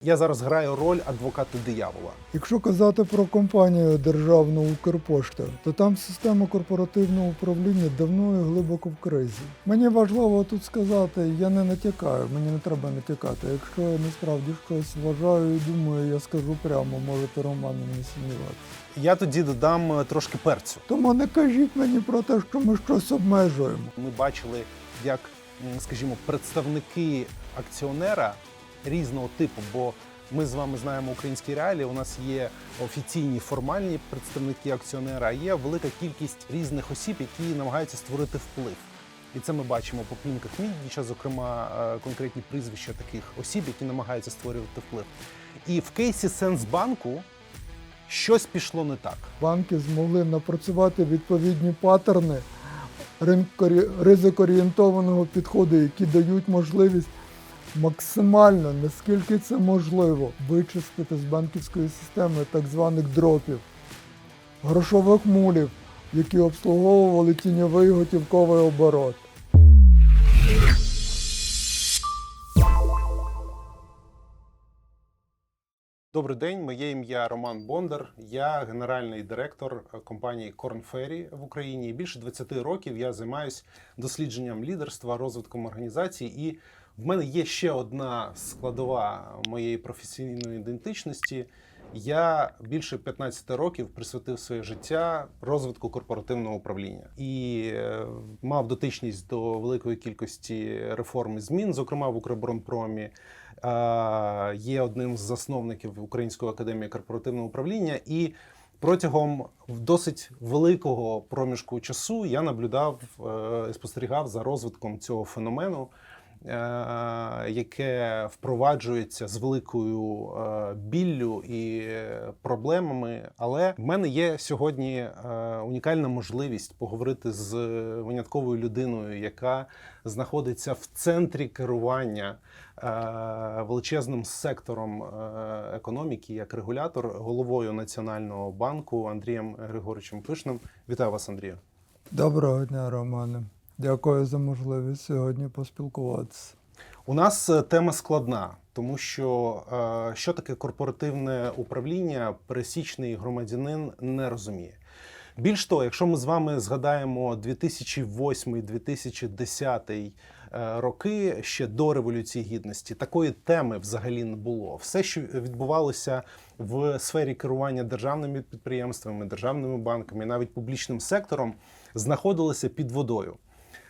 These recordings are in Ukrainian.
Я зараз граю роль адвоката диявола. Якщо казати про компанію державну Укрпошта, то там система корпоративного управління давно і глибоко в кризі. Мені важливо тут сказати, я не натякаю, мені не треба натякати. Якщо я насправді щось вважаю і думаю, я скажу прямо, можете Романом не сумніватися. Я тоді додам трошки перцю. Тому не кажіть мені про те, що ми щось обмежуємо. Ми бачили, як, скажімо, представники акціонера різного типу, бо ми з вами знаємо українські реалії, у нас є офіційні формальні представники акціонера, а є велика кількість різних осіб, які намагаються створити вплив. І це ми бачимо по плінках Міндіча, зокрема, конкретні прізвища таких осіб, які намагаються створювати вплив. І в кейсі Сенсбанку щось пішло не так. Банки змогли напрацювати відповідні паттерни ризикоорієнтованого підходу, які дають можливість максимально, наскільки це можливо, вичистити з банківської системи так званих дропів, грошових мулів, які обслуговували тіньовий готівковий оборот. Добрий день, моє ім'я Роман Бондар, я генеральний директор компанії Korn Ferry в Україні. І більше 20 років я займаюся дослідженням лідерства, розвитком організації. І в мене є ще одна складова моєї професійної ідентичності. Я більше 15 років присвятив своє життя розвитку корпоративного управління. І мав дотичність до великої кількості реформ і змін, зокрема в Укроборонпромі. Є одним з засновників Української академії корпоративного управління. І протягом досить великого проміжку часу я наблюдав і спостерігав за розвитком цього феномену, яке впроваджується з великою біллю і проблемами. Але в мене є сьогодні унікальна можливість поговорити з винятковою людиною, яка знаходиться в центрі керування величезним сектором економіки як регулятор, головою Національного банку Андрієм Григоровичем Пишним. Вітаю вас, Андрію. Доброго дня, Романе. Дякую за можливість сьогодні поспілкуватися. У нас тема складна, тому що що таке корпоративне управління, пересічний громадянин не розуміє. Більш того, якщо ми з вами згадаємо 2008-2010 роки, ще до Революції Гідності, такої теми взагалі не було. Все, що відбувалося в сфері керування державними підприємствами, державними банками, навіть публічним сектором, знаходилося під водою.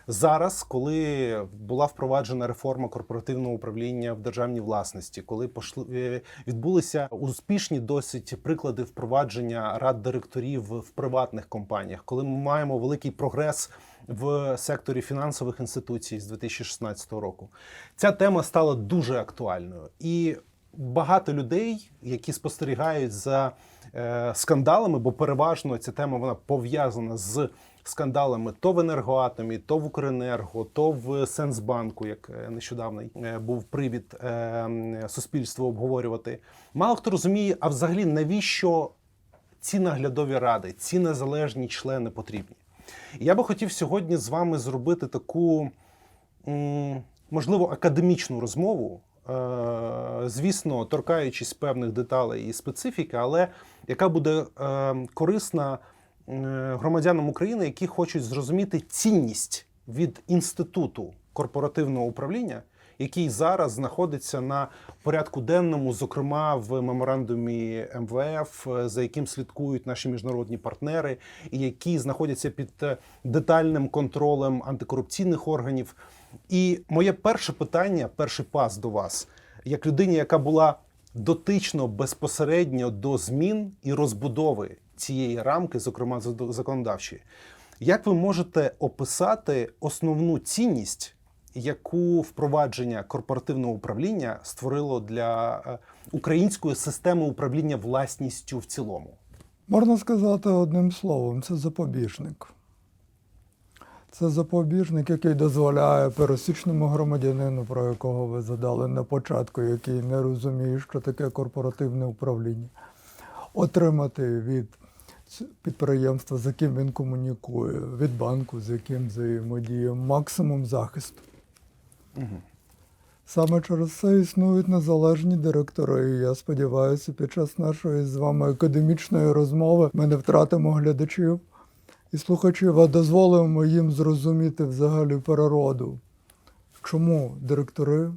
Зараз, коли була впроваджена реформа корпоративного управління в державній власності, коли відбулися успішні досить приклади впровадження рад директорів в приватних компаніях, коли ми маємо великий прогрес в секторі фінансових інституцій з 2016 року, ця тема стала дуже актуальною. І багато людей, які спостерігають за скандалами, бо переважно ця тема вона пов'язана з скандалами то в Енергоатомі, то в Укренерго, то в Сенсбанку, як нещодавно був привід суспільству обговорювати. Мало хто розуміє, а взагалі навіщо ці наглядові ради, ці незалежні члени потрібні. І я би хотів сьогодні з вами зробити таку, можливо, академічну розмову, звісно, торкаючись певних деталей і специфіки, але яка буде корисна громадянам України, які хочуть зрозуміти цінність від інституту корпоративного управління, який зараз знаходиться на порядку денному, зокрема в меморандумі МВФ, за яким слідкують наші міжнародні партнери, і які знаходяться під детальним контролем антикорупційних органів. І моє перше питання, перший пас до вас, як людині, яка була дотично безпосередньо до змін і розбудови цієї рамки, зокрема законодавчої. Як ви можете описати основну цінність, яку впровадження корпоративного управління створило для української системи управління власністю в цілому? Можна сказати одним словом, це запобіжник. Це запобіжник, який дозволяє пересічному громадянину, про якого ви задали на початку, який не розуміє, що таке корпоративне управління, отримати від підприємства, з яким він комунікує, від банку, з яким взаємодіє, максимум захисту. Саме через це існують незалежні директори. І я сподіваюся, під час нашої з вами академічної розмови ми не втратимо глядачів і слухачів, а дозволимо їм зрозуміти взагалі природу. Чому директори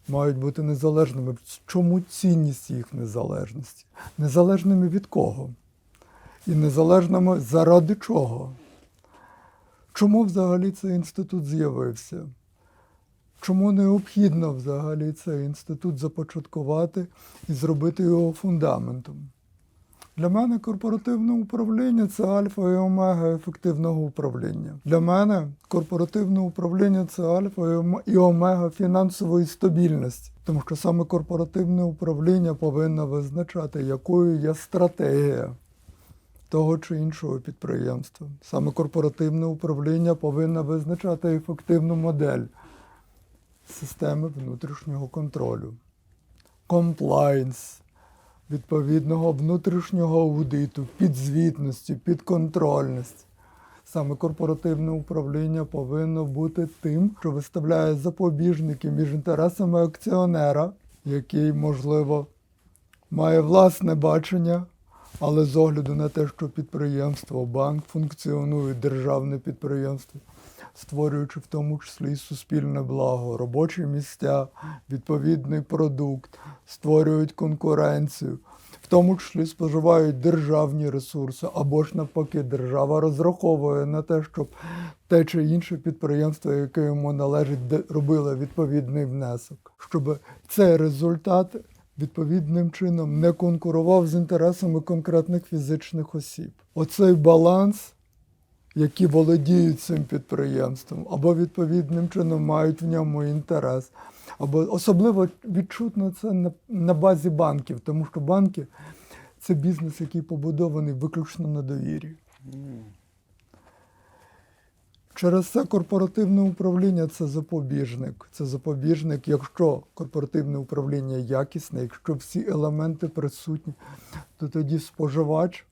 мають бути незалежними? Чому цінність їх незалежності? Незалежними від кого? І незалежними заради чого? Чому взагалі цей інститут з'явився? Чому необхідно взагалі цей інститут започаткувати і зробити його фундаментом? Для мене корпоративне управління – це альфа і омега ефективного управління. Для мене корпоративне управління – це альфа і омега фінансової стабільності. Тому що саме корпоративне управління повинно визначати, якою є стратегія того чи іншого підприємства. Саме корпоративне управління повинно визначати ефективну модель системи внутрішнього контролю, комплайнс, відповідного внутрішнього аудиту, підзвітності, підконтрольності. Саме корпоративне управління повинно бути тим, що виставляє запобіжники між інтересами акціонера, який, можливо, має власне бачення, але з огляду на те, що підприємство, банк функціонує, державне підприємство, створюючи в тому числі і суспільне благо, робочі місця, відповідний продукт, створюють конкуренцію, в тому числі споживають державні ресурси, або ж навпаки, держава розраховує на те, щоб те чи інше підприємство, яке йому належить, робило відповідний внесок, щоб цей результат відповідним чином не конкурував з інтересами конкретних фізичних осіб. Оцей баланс, які володіють цим підприємством, або відповідним чином мають в ньому інтерес. Або особливо відчутно це на базі банків, тому що банки – це бізнес, який побудований виключно на довірі. Через це корпоративне управління – це запобіжник. Це запобіжник, якщо корпоративне управління якісне, якщо всі елементи присутні, то тоді споживач,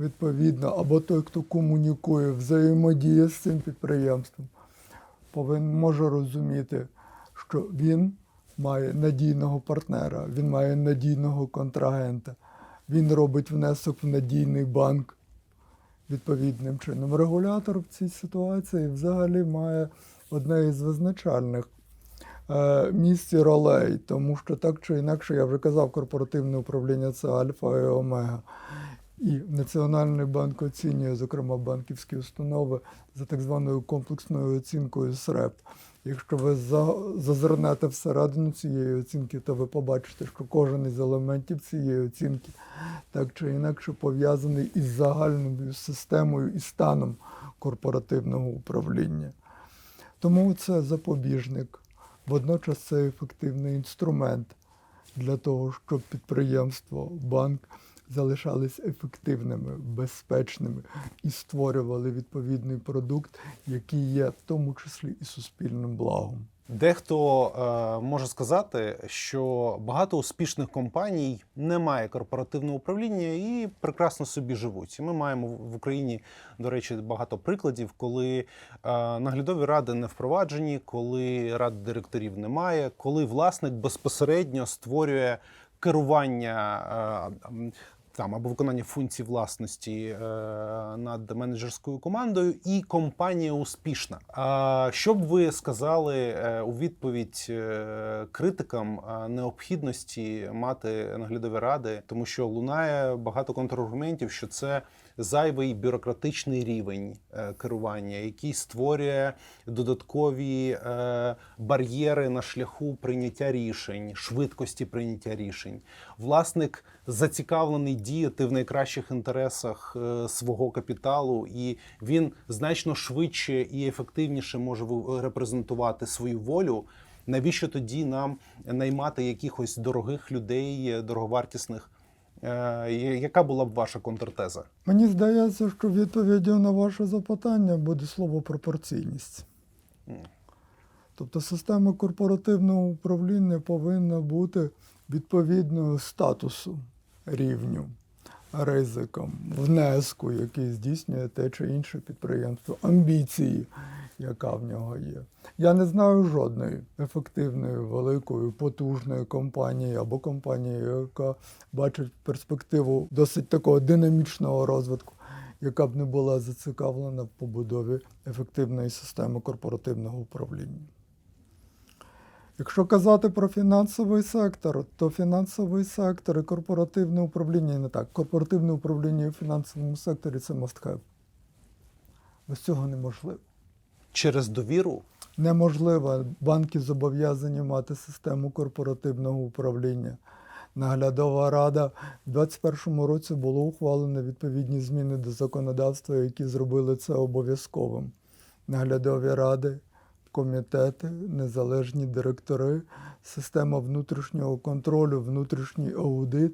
відповідно, або той, хто комунікує, взаємодіє з цим підприємством, може розуміти, що він має надійного партнера, він має надійного контрагента, він робить внесок в надійний банк відповідним чином. Регулятор в цій ситуації взагалі має одне із визначальних місць і ролей, тому що так чи інакше, я вже казав, корпоративне управління – це альфа і омега. І Національний банк оцінює, зокрема, банківські установи за так званою комплексною оцінкою СРЕП. Якщо ви зазирнете всередину цієї оцінки, то ви побачите, що кожен із елементів цієї оцінки так чи інакше пов'язаний із загальною системою і станом корпоративного управління. Тому це запобіжник. Водночас це ефективний інструмент для того, щоб підприємство, банк залишались ефективними, безпечними і створювали відповідний продукт, який є в тому числі і суспільним благом. Дехто може сказати, що багато успішних компаній не має корпоративного управління і прекрасно собі живуть. І ми маємо в Україні, до речі, багато прикладів, коли наглядові ради не впроваджені, коли рад директорів немає, коли власник безпосередньо створює керування або виконання функцій власності над менеджерською командою, і компанія успішна. Що б ви сказали у відповідь критикам необхідності мати наглядові ради, тому що лунає багато контраргументів, що це зайвий бюрократичний рівень керування, який створює додаткові бар'єри на шляху прийняття рішень, швидкості прийняття рішень. Власник зацікавлений діяти в найкращих інтересах свого капіталу, і він значно швидше і ефективніше може репрезентувати свою волю. Навіщо тоді нам наймати якихось дорогих людей, дороговартісних? Яка була б ваша контртеза? Мені здається, що відповіддю на ваше запитання буде слово пропорційність. Тобто система корпоративного управління повинна бути відповідного статусу, рівню. ризикам, внеску, який здійснює те чи інше підприємство, амбіції, яка в нього є. Я не знаю жодної ефективної, великої, потужної компанії або компанії, яка бачить перспективу досить такого динамічного розвитку, яка б не була зацікавлена в побудові ефективної системи корпоративного управління. Якщо казати про фінансовий сектор, то фінансовий сектор і корпоративне управління не так. Корпоративне управління в фінансовому секторі – це must-have. Без цього неможливо. Через довіру? Неможливо. Банки зобов'язані мати систему корпоративного управління. Наглядова рада в 2021 році було ухвалено відповідні зміни до законодавства, які зробили це обов'язковим. Наглядові ради, комітети, незалежні директори, система внутрішнього контролю, внутрішній аудит,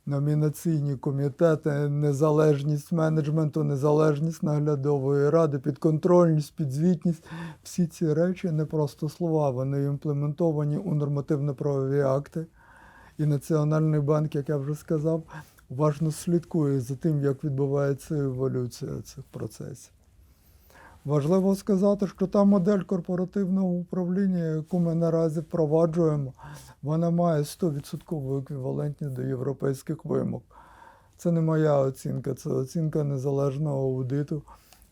номінаційні комітети, незалежність менеджменту, незалежність наглядової ради, підконтрольність, підзвітність. Всі ці речі не просто слова, вони імплементовані у нормативно-правові акти. І Національний банк, як я вже сказав, уважно слідкує за тим, як відбувається еволюція цих процесів. Важливо сказати, що та модель корпоративного управління, яку ми наразі впроваджуємо, вона має 100% еквівалентність до європейських вимог. Це не моя оцінка, це оцінка незалежного аудиту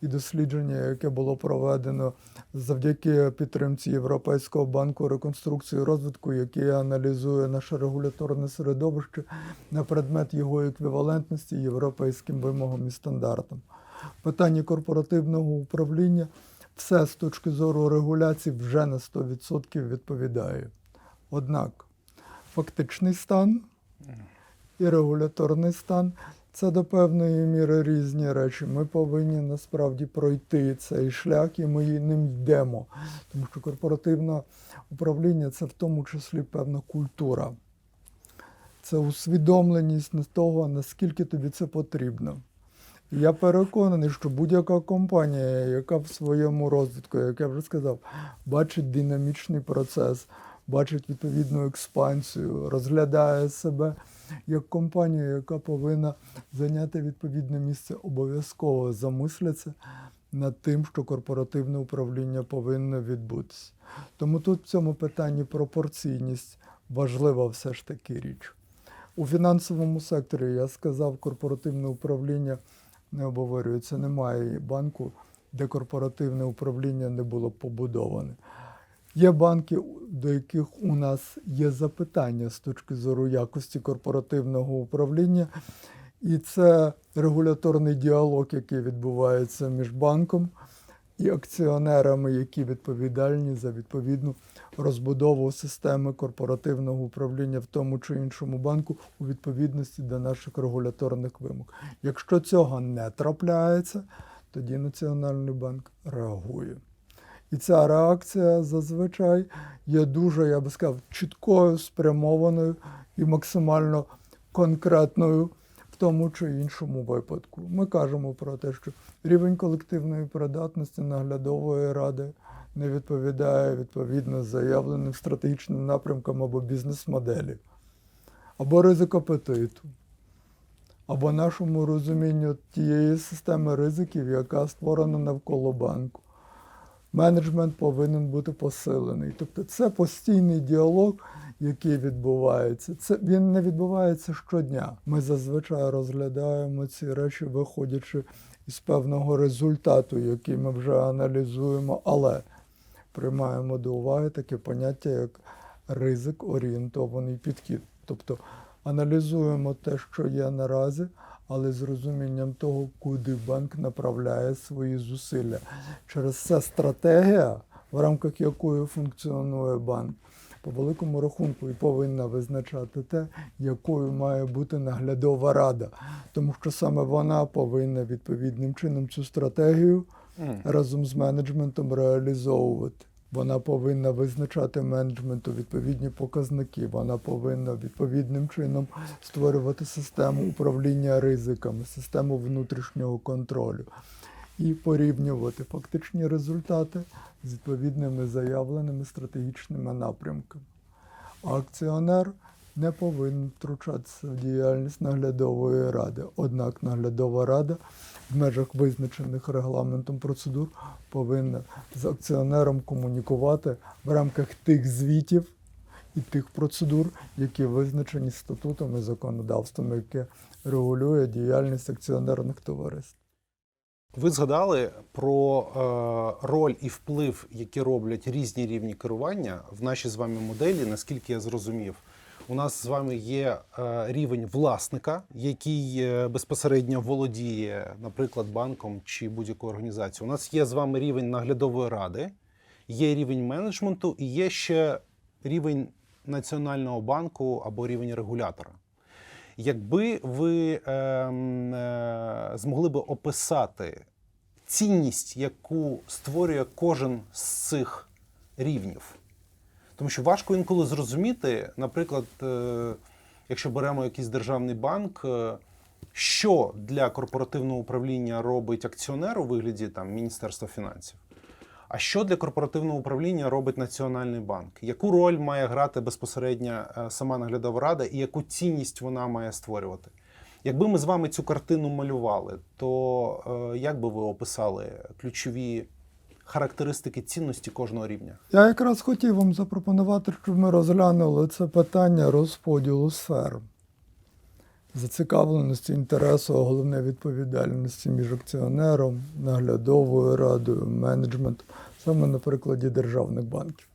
і дослідження, яке було проведено завдяки підтримці Європейського банку реконструкції і розвитку, який аналізує наше регуляторне середовище на предмет його еквівалентності європейським вимогам і стандартам. Питання корпоративного управління все з точки зору регуляції вже на 100% відповідає. Однак фактичний стан і регуляторний стан – це до певної міри різні речі. Ми повинні насправді пройти цей шлях, і ми ним йдемо. Тому що корпоративне управління – це в тому числі певна культура. Це усвідомленість того, наскільки тобі це потрібно. Я переконаний, що будь-яка компанія, яка в своєму розвитку, як я вже сказав, бачить динамічний процес, бачить відповідну експансію, розглядає себе як компанія, яка повинна зайняти відповідне місце, обов'язково замисляться над тим, що корпоративне управління повинно відбутися. Тому тут в цьому питанні пропорційність важлива все ж таки річ. У фінансовому секторі, я сказав, корпоративне управління не обговорюється. Немає банку, де корпоративне управління не було побудоване. Є банки, до яких у нас є запитання з точки зору якості корпоративного управління. І це регуляторний діалог, який відбувається між банком і акціонерами, які відповідальні за відповідну розбудову системи корпоративного управління в тому чи іншому банку у відповідності до наших регуляторних вимог. Якщо цього не трапляється, тоді Національний банк реагує. І ця реакція зазвичай є дуже, я би сказав, чіткою, спрямованою і максимально конкретною в тому чи іншому випадку. Ми кажемо про те, що рівень колективної придатності наглядової ради не відповідає відповідно заявленим стратегічним напрямкам або бізнес-моделі, або ризик апетиту, або нашому розумінню тієї системи ризиків, яка створена навколо банку. Менеджмент повинен бути посилений. Тобто це постійний діалог, який відбувається. Він не відбувається щодня. Ми зазвичай розглядаємо ці речі, виходячи із певного результату, який ми вже аналізуємо, але приймаємо до уваги таке поняття, як ризик-орієнтований підхід. Тобто аналізуємо те, що є наразі, але з розумінням того, куди банк направляє свої зусилля. Через це стратегія, в рамках якої функціонує банк, по великому рахунку і повинна визначати те, якою має бути наглядова рада. Тому що саме вона повинна відповідним чином цю стратегію разом з менеджментом реалізовувати. Вона повинна визначати менеджменту відповідні показники, вона повинна відповідним чином створювати систему управління ризиками, систему внутрішнього контролю і порівнювати фактичні результати з відповідними заявленими стратегічними напрямками. А акціонер не повинен втручатися в діяльність наглядової ради. Однак наглядова рада в межах визначених регламентом процедур повинна з акціонером комунікувати в рамках тих звітів і тих процедур, які визначені статутом і законодавством, яке регулює діяльність акціонерних товариств. Ви згадали про роль і вплив, які роблять різні рівні керування в нашій з вами моделі, наскільки я зрозумів. У нас з вами є рівень власника, який безпосередньо володіє, наприклад, банком чи будь-якою організацією. У нас є з вами рівень наглядової ради, є рівень менеджменту і є ще рівень Національного банку або рівень регулятора. Якби ви змогли би описати цінність, яку створює кожен з цих рівнів. Тому що важко інколи зрозуміти, наприклад, якщо беремо якийсь державний банк, що для корпоративного управління робить акціонер у вигляді Міністерства фінансів, а що для корпоративного управління робить Національний банк? Яку роль має грати безпосередньо сама наглядова рада і яку цінність вона має створювати? Якби ми з вами цю картину малювали, то як би ви описали ключові характеристики цінності кожного рівня? Я якраз хотів вам запропонувати, щоб ми розглянули це питання розподілу сфер, зацікавленості, інтересу, а головне відповідальності між акціонером, наглядовою радою, менеджментом, саме на прикладі державних банків.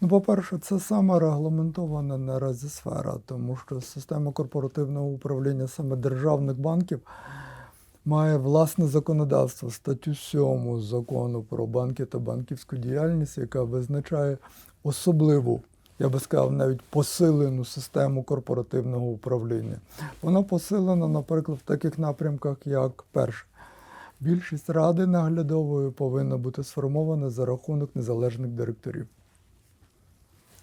Ну, по-перше, це саме регламентована наразі сфера, тому що система корпоративного управління саме державних банків має власне законодавство, статтю 7 Закону про банки та банківську діяльність, яка визначає особливу, я би сказав, навіть посилену систему корпоративного управління. Вона посилена, наприклад, в таких напрямках, як перше. Більшість ради наглядової повинна бути сформована за рахунок незалежних директорів.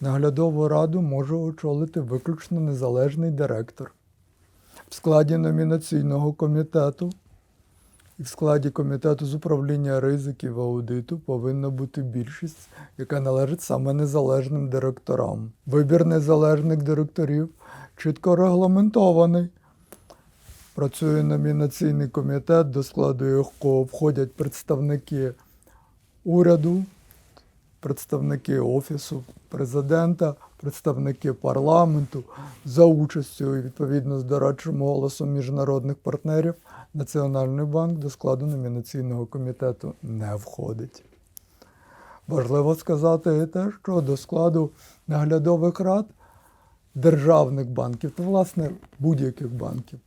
Наглядову раду може очолити виключно незалежний директор. В складі номінаційного комітету і в складі комітету з управління ризиків аудиту повинна бути більшість, яка належить саме незалежним директорам. Вибір незалежних директорів чітко регламентований. Працює номінаційний комітет, до складу якого входять представники уряду, представники Офісу Президента, представники парламенту, за участю і відповідно з дорадчим голосом міжнародних партнерів. Національний банк до складу номінаційного комітету не входить. Важливо сказати і те, що до складу наглядових рад державних банків, то власне будь-яких банків,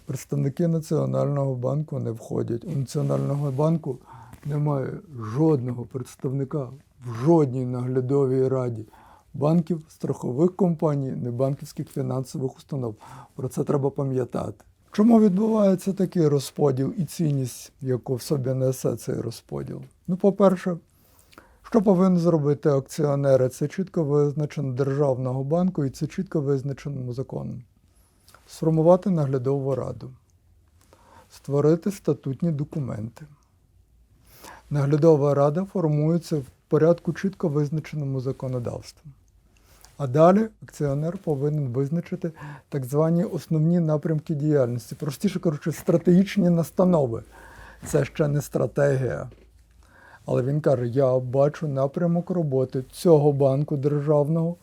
представники Національного банку не входять. У Національного банку немає жодного представника в жодній наглядовій раді банків, страхових компаній, небанківських фінансових установ. Про це треба пам'ятати. Чому відбувається такий розподіл і цінність, яку в собі несе цей розподіл? Ну, по-перше, що повинні зробити акціонери? Це чітко визначено Державного банку і це чітко визначено законом. Сформувати наглядову раду, створити статутні документи. Наглядова рада формується в порядку чітко визначеному законодавством. А далі акціонер повинен визначити так звані основні напрямки діяльності. Простіше кажучи, стратегічні настанови. Це ще не стратегія. Але він каже, я бачу напрямок роботи цього банку державного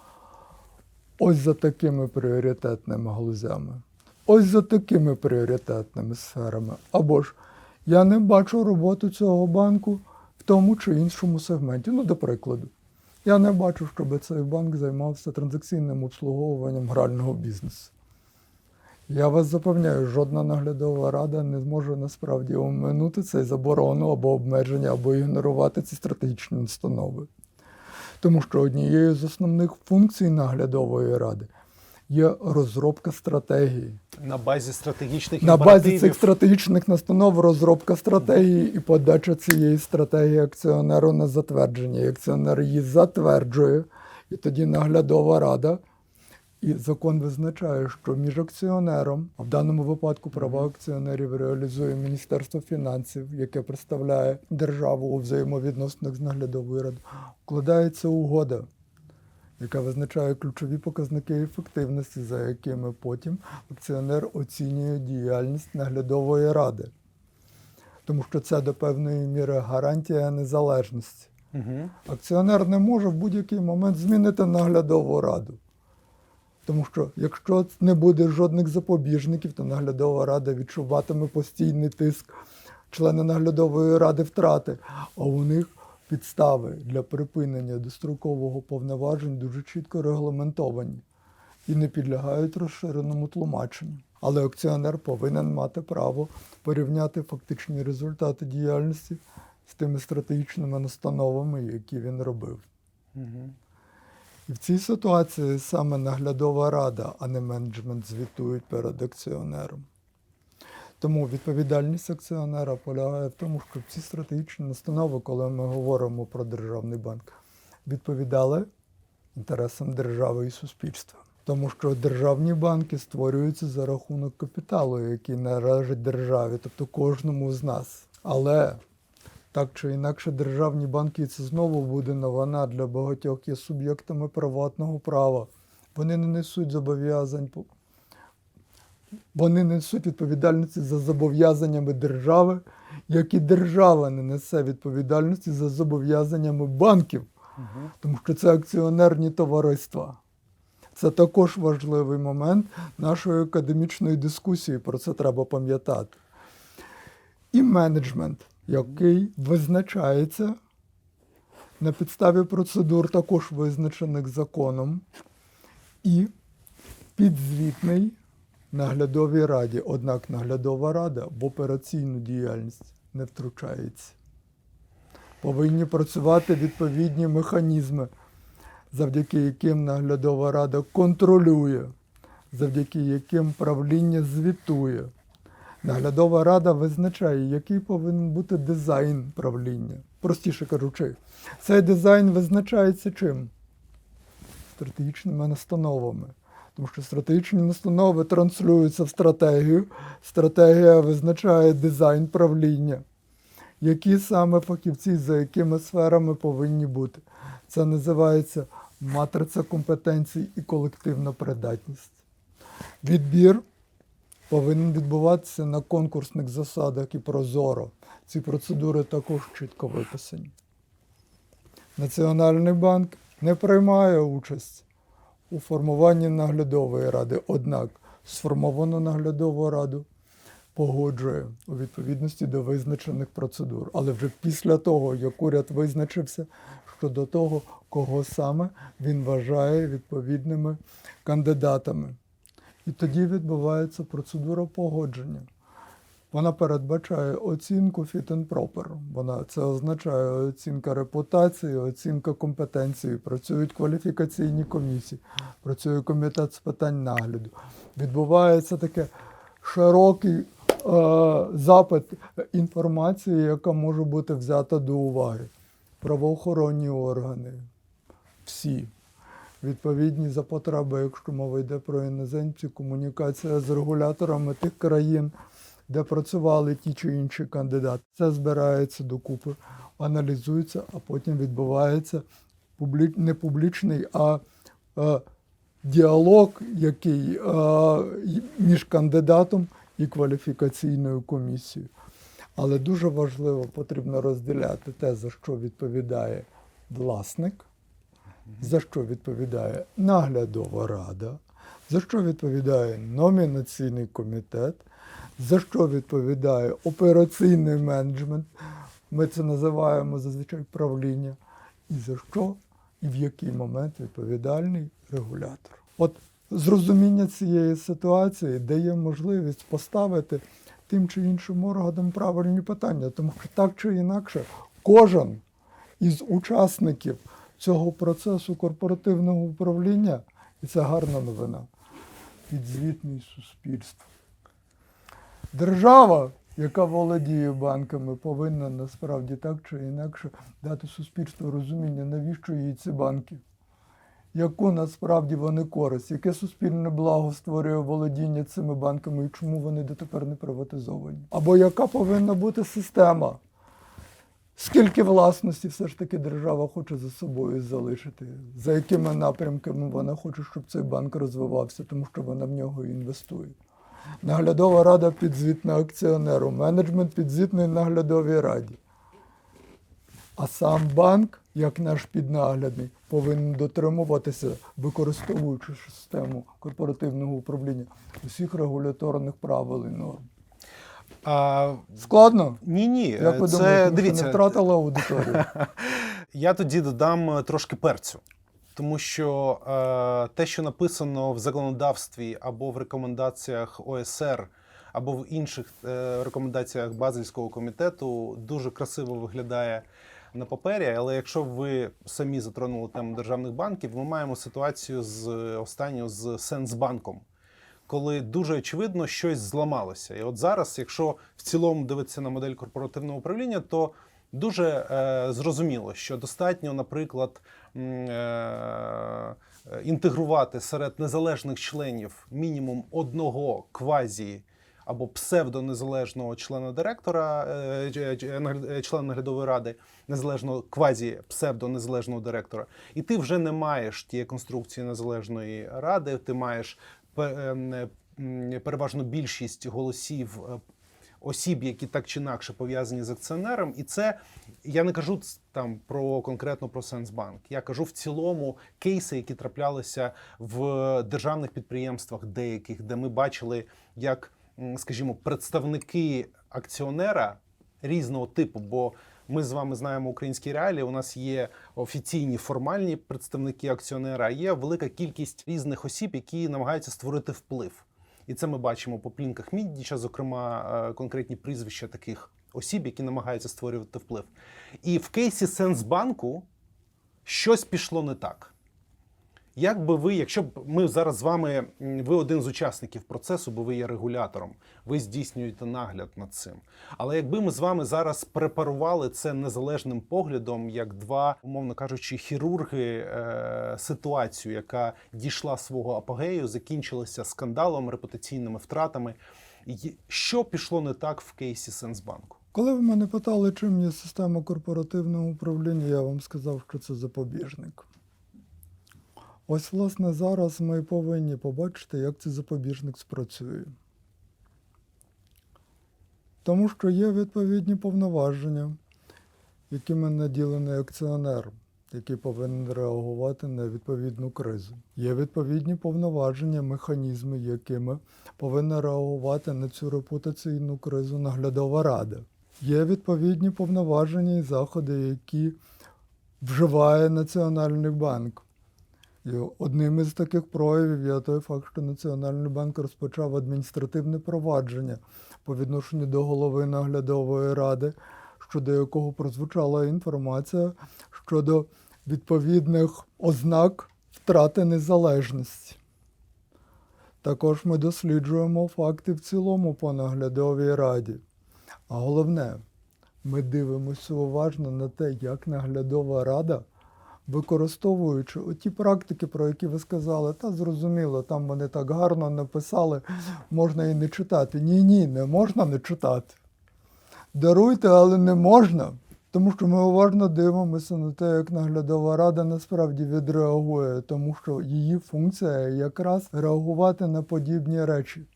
ось за такими пріоритетними галузями, ось за такими пріоритетними сферами. Або ж я не бачу роботу цього банку в тому чи іншому сегменті. Ну, до прикладу. Я не бачу, щоб цей банк займався транзакційним обслуговуванням грального бізнесу. Я вас запевняю, жодна наглядова рада не зможе насправді оминути цей заборону або обмеження, або ігнорувати ці стратегічні настанови. Тому що однією з основних функцій наглядової ради є розробка стратегії. На базі стратегічних На імперативів. базі цих стратегічних настанов розробка стратегії і подача цієї стратегії акціонеру на затвердження. І акціонер її затверджує, і тоді наглядова рада. І закон визначає, що між акціонером, а в даному випадку права акціонерів реалізує Міністерство фінансів, яке представляє державу у взаємовідносинах з наглядовою радою, укладається угода, яка визначає ключові показники ефективності, за якими потім акціонер оцінює діяльність наглядової ради. Тому що це до певної міри гарантія незалежності. Акціонер не може в будь-який момент змінити наглядову раду. Тому що якщо не буде жодних запобіжників, то наглядова рада відчуватиме постійний тиск. Члени наглядової ради втрати, а у них підстави для припинення дострокового повноважень дуже чітко регламентовані і не підлягають розширеному тлумаченню. Але акціонер повинен мати право порівняти фактичні результати діяльності з тими стратегічними настановами, які він робив. І в цій ситуації саме наглядова рада, а не менеджмент звітують перед акціонером. Тому відповідальність акціонера полягає в тому, щоб ці стратегічні настанови, коли ми говоримо про державний банк, відповідали інтересам держави і суспільства. Тому що державні банки створюються за рахунок капіталу, який належить державі, тобто кожному з нас. Але так чи інакше державні банки, і це знову буде новина для багатьох, є суб'єктами приватного права. Вони не несуть зобов'язань, вони несуть відповідальності за зобов'язаннями держави, як і держава не несе відповідальності за зобов'язаннями банків, тому що це акціонерні товариства. Це також важливий момент нашої академічної дискусії, про це треба пам'ятати. І менеджмент, який визначається на підставі процедур, також визначених законом, і підзвітний наглядовій раді. Однак наглядова рада в операційну діяльність не втручається. Повинні працювати відповідні механізми, завдяки яким наглядова рада контролює, завдяки яким правління звітує. Наглядова рада визначає, який повинен бути дизайн правління. Простіше кажучи, цей дизайн визначається чим? Стратегічними настановами. Тому що стратегічні настанови транслюються в стратегію. Стратегія визначає дизайн правління. Які саме фахівці, за якими сферами повинні бути. Це називається матриця компетенцій і колективна придатність. Відбір повинен відбуватися на конкурсних засадах і прозоро. Ці процедури також чітко виписані. Національний банк не приймає участь у формуванні наглядової ради, однак сформовану наглядову раду погоджує у відповідності до визначених процедур. Але вже після того, як уряд визначився щодо того, кого саме він вважає відповідними кандидатами. І тоді відбувається процедура погодження. Вона передбачає оцінку fit and proper. Це означає оцінка репутації, оцінка компетенції. Працюють кваліфікаційні комісії, працює комітет з питань нагляду. Відбувається таке широкий запит інформації, яка може бути взята до уваги. Правоохоронні органи, всі. Відповідні за потреби, якщо мова йде про іноземців, комунікація з регуляторами тих країн, де працювали ті чи інші кандидати. Це збирається докупи, аналізується, а потім відбувається не публічний, а діалог, який між кандидатом і кваліфікаційною комісією. Але дуже важливо, потрібно розділяти те, за що відповідає власник, за що відповідає наглядова рада, за що відповідає номінаційний комітет, за що відповідає операційний менеджмент, ми це називаємо зазвичай правління, і за що і в який момент відповідальний регулятор. От зрозуміння цієї ситуації дає можливість поставити тим чи іншим органам правильні питання, тому що так чи інакше кожен із учасників цього процесу корпоративного управління, і це гарна новина, підзвітний суспільству. Держава, яка володіє банками, повинна насправді так чи інакше дати суспільству розуміння, навіщо їй ці банки, яку насправді вони користь, яке суспільне благо створює володіння цими банками і чому вони дотепер не приватизовані. Або яка повинна бути система скільки власності все ж таки держава хоче за собою залишити, за якими напрямками вона хоче, щоб цей банк розвивався, тому що вона в нього інвестує. Наглядова рада підзвітна акціонеру, менеджмент підзвітний наглядовій раді. А сам банк, як наш піднаглядний, повинен дотримуватися, використовуючи систему корпоративного управління, усіх регуляторних правил і норм. Ні. Складно? Як ви думаєте, дивіться, не втратила аудиторію? Я тоді додам трошки перцю. Тому що те, що написано в законодавстві або в рекомендаціях ОЕСР, або в інших рекомендаціях Базельського комітету, дуже красиво виглядає на папері. Але якщо ви самі затронули тему державних банків, ми маємо ситуацію з Сенсбанком, коли дуже очевидно щось зламалося. І от зараз, якщо в цілому дивитися на модель корпоративного управління, то дуже зрозуміло, що достатньо, наприклад, інтегрувати серед незалежних членів мінімум одного квазі або псевдонезалежного члена директора, члена наглядової ради, незалежного квазі-псевдонезалежного директора, і ти вже не маєш тієї конструкції незалежної ради, ти маєш переважно більшість голосів осіб, які так чи інакше пов'язані з акціонером. І це, я не кажу там конкретно про Сенсбанк, я кажу в цілому кейси, які траплялися в державних підприємствах деяких, де ми бачили, як, скажімо, представники акціонера різного типу, бо ми з вами знаємо українські реалії, у нас є офіційні формальні представники акціонера, а є велика кількість різних осіб, які намагаються створити вплив. І це ми бачимо по плінках Міндіча, зокрема, конкретні прізвища таких осіб, які намагаються створювати вплив. І в кейсі Сенсбанку щось пішло не так. Як би ви, якщо б ми зараз з вами, ви один з учасників процесу, бо ви є регулятором, ви здійснюєте нагляд над цим. Але якби ми з вами зараз препарували це незалежним поглядом, як два, умовно кажучи, хірурги, ситуацію, яка дійшла свого апогею, закінчилася скандалом, репутаційними втратами, що пішло не так в кейсі Сенсбанку? Коли ви мене питали, чим є система корпоративного управління, я вам сказав, що це запобіжник. Ось, власне, зараз ми повинні побачити, як цей запобіжник спрацює. Тому що є відповідні повноваження, якими наділений акціонер, який повинен реагувати на відповідну кризу. Є відповідні повноваження, механізми, якими повинна реагувати на цю репутаційну кризу наглядова рада. Є відповідні повноваження і заходи, які вживає Національний банк. І одним із таких проявів є той факт, що Національний банк розпочав адміністративне провадження по відношенню до голови наглядової ради, щодо якого прозвучала інформація щодо відповідних ознак втрати незалежності. Також ми досліджуємо факти в цілому по наглядовій раді. А головне, ми дивимося уважно на те, як наглядова рада, використовуючи ті практики, про які ви сказали, та зрозуміло, там вони так гарно написали, можна і не читати. Ні, не можна не читати. Даруйте, але не можна. Тому що ми уважно дивимося на те, як наглядова рада насправді відреагує, тому що її функція якраз реагувати на подібні речі.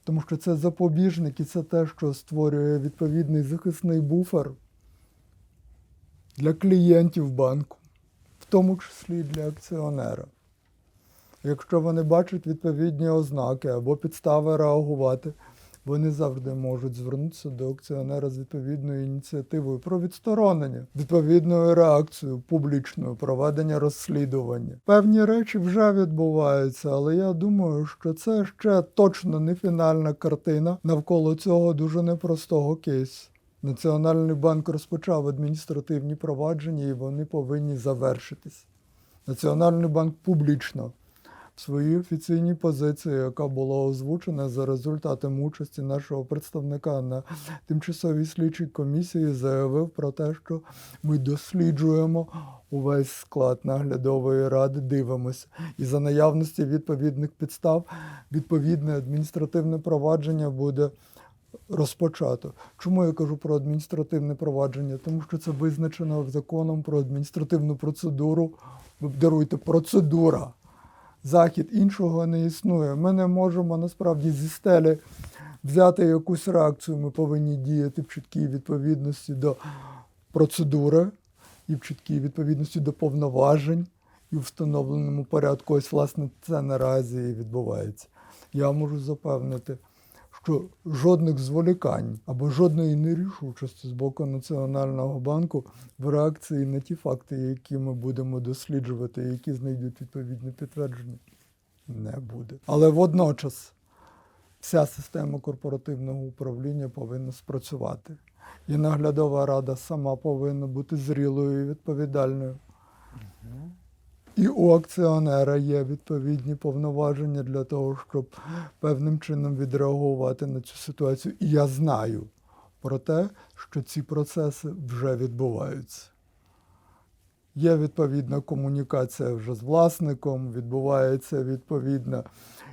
Тому що це запобіжник і це те, що створює відповідний захисний буфер для клієнтів банку, в тому числі для акціонера. Якщо вони бачать відповідні ознаки або підстави реагувати, вони завжди можуть звернутися до акціонера з відповідною ініціативою про відсторонення, відповідною реакцією публічною, проведення розслідування. Певні речі вже відбуваються, але я думаю, що це ще точно не фінальна картина навколо цього дуже непростого кейсу. Національний банк розпочав адміністративні провадження і вони повинні завершитись. Національний банк публічно в своїй офіційній позиції, яка була озвучена за результатом участі нашого представника на тимчасовій слідчій комісії, заявив про те, що ми досліджуємо увесь склад наглядової ради, дивимося. І за наявності відповідних підстав відповідне адміністративне провадження буде розпочато. Чому я кажу про адміністративне провадження? Тому що це визначено законом про адміністративну процедуру. Ви даруйте, процедура. Захід, іншого не існує. Ми не можемо насправді зі стелі взяти якусь реакцію. Ми повинні діяти в чіткій відповідності до процедури і в чіткій відповідності до повноважень і в встановленому порядку. Ось, власне, це наразі і відбувається. Я можу запевнити, що жодних зволікань або жодної нерішучості з боку Національного банку в реакції на ті факти, які ми будемо досліджувати, які знайдуть відповідне підтвердження, не буде. Але водночас вся система корпоративного управління повинна спрацювати. І наглядова рада сама повинна бути зрілою і відповідальною. І у акціонера є відповідні повноваження для того, щоб певним чином відреагувати на цю ситуацію. І я знаю про те, що ці процеси вже відбуваються. Є відповідна комунікація вже з власником, відбувається відповідна,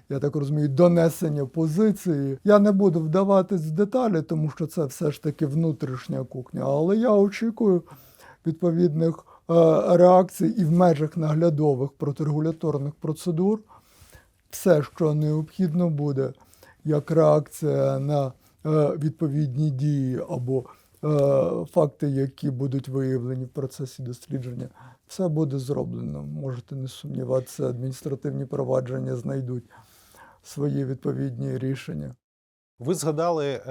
я так розумію, донесення позиції. Я не буду вдаватись в деталі, тому що це все ж таки внутрішня кухня, але я очікую відповідних реакцій і в межах наглядових проти-регуляторних процедур. Все, що необхідно буде, як реакція на відповідні дії або факти, які будуть виявлені в процесі дослідження, все буде зроблено. Можете не сумніватися, адміністративні провадження знайдуть свої відповідні рішення. Ви згадали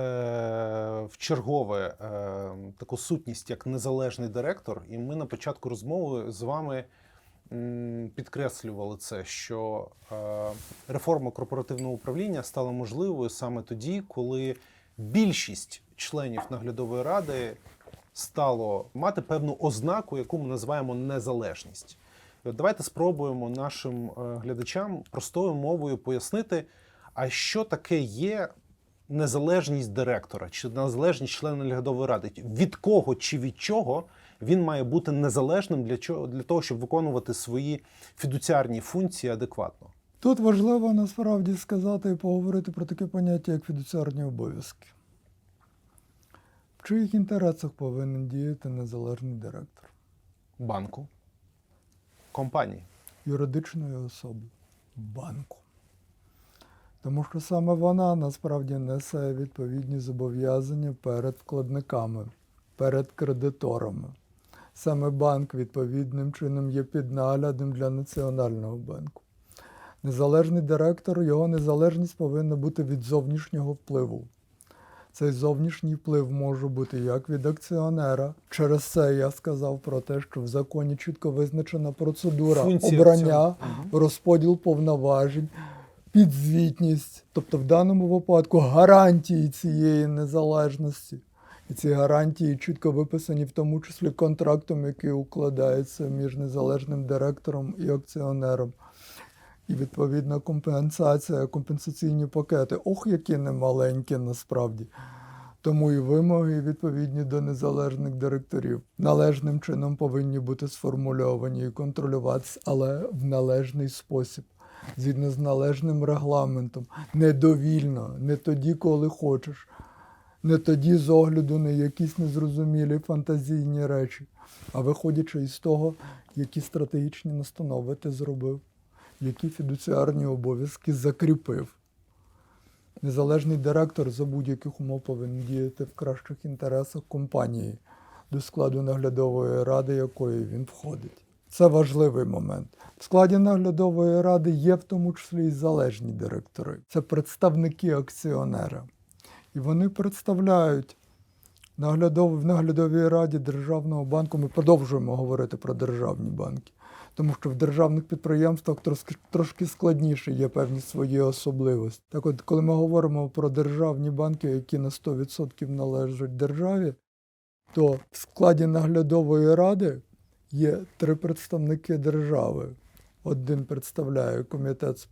в чергове таку сутність, як незалежний директор, і ми на початку розмови з вами підкреслювали це, що реформа корпоративного управління стала можливою саме тоді, коли більшість членів наглядової ради стало мати певну ознаку, яку ми називаємо незалежність. І от давайте спробуємо нашим глядачам простою мовою пояснити, а що таке є незалежність директора чи незалежність члена наглядової ради. Від кого чи від чого він має бути незалежним для того, щоб виконувати свої фідуціарні функції адекватно? Тут важливо насправді сказати і поговорити про таке поняття, як фідуціарні обов'язки. В чиїх інтересах повинен діяти незалежний директор? Банку, компанії. Юридичної особи. Банку. Тому що саме вона насправді несе відповідні зобов'язання перед вкладниками, перед кредиторами. Саме банк відповідним чином є піднаглядом для Національного банку. Незалежний директор, його незалежність повинна бути від зовнішнього впливу. Цей зовнішній вплив може бути як від акціонера. Через це я сказав про те, що в законі чітко визначена процедура Функція обрання, розподіл повноважень, підзвітність, тобто в даному випадку гарантії цієї незалежності. І ці гарантії чітко виписані в тому числі контрактом, який укладається між незалежним директором і акціонером. І відповідна компенсація, компенсаційні пакети. Ох, які немаленькі насправді. Тому і вимоги відповідні до незалежних директорів належним чином повинні бути сформульовані і контролюватися, але в належний спосіб. Згідно з належним регламентом, не довільно, не тоді, коли хочеш, не тоді з огляду на якісь незрозумілі фантазійні речі, а виходячи із того, які стратегічні настанови ти зробив, які фідуціарні обов'язки закріпив. Незалежний директор за будь-яких умов повинен діяти в кращих інтересах компанії, до складу наглядової ради якої він входить. Це важливий момент. В складі наглядової ради є в тому числі і залежні директори. Це представники акціонера. І вони представляють в наглядовій раді Державного банку. Ми продовжуємо говорити про державні банки. Тому що в державних підприємствах трошки складніше, є певні свої особливості. Так от, коли ми говоримо про державні банки, які на 100% належать державі, то в складі наглядової ради є 3 представники держави. Один представляє комітет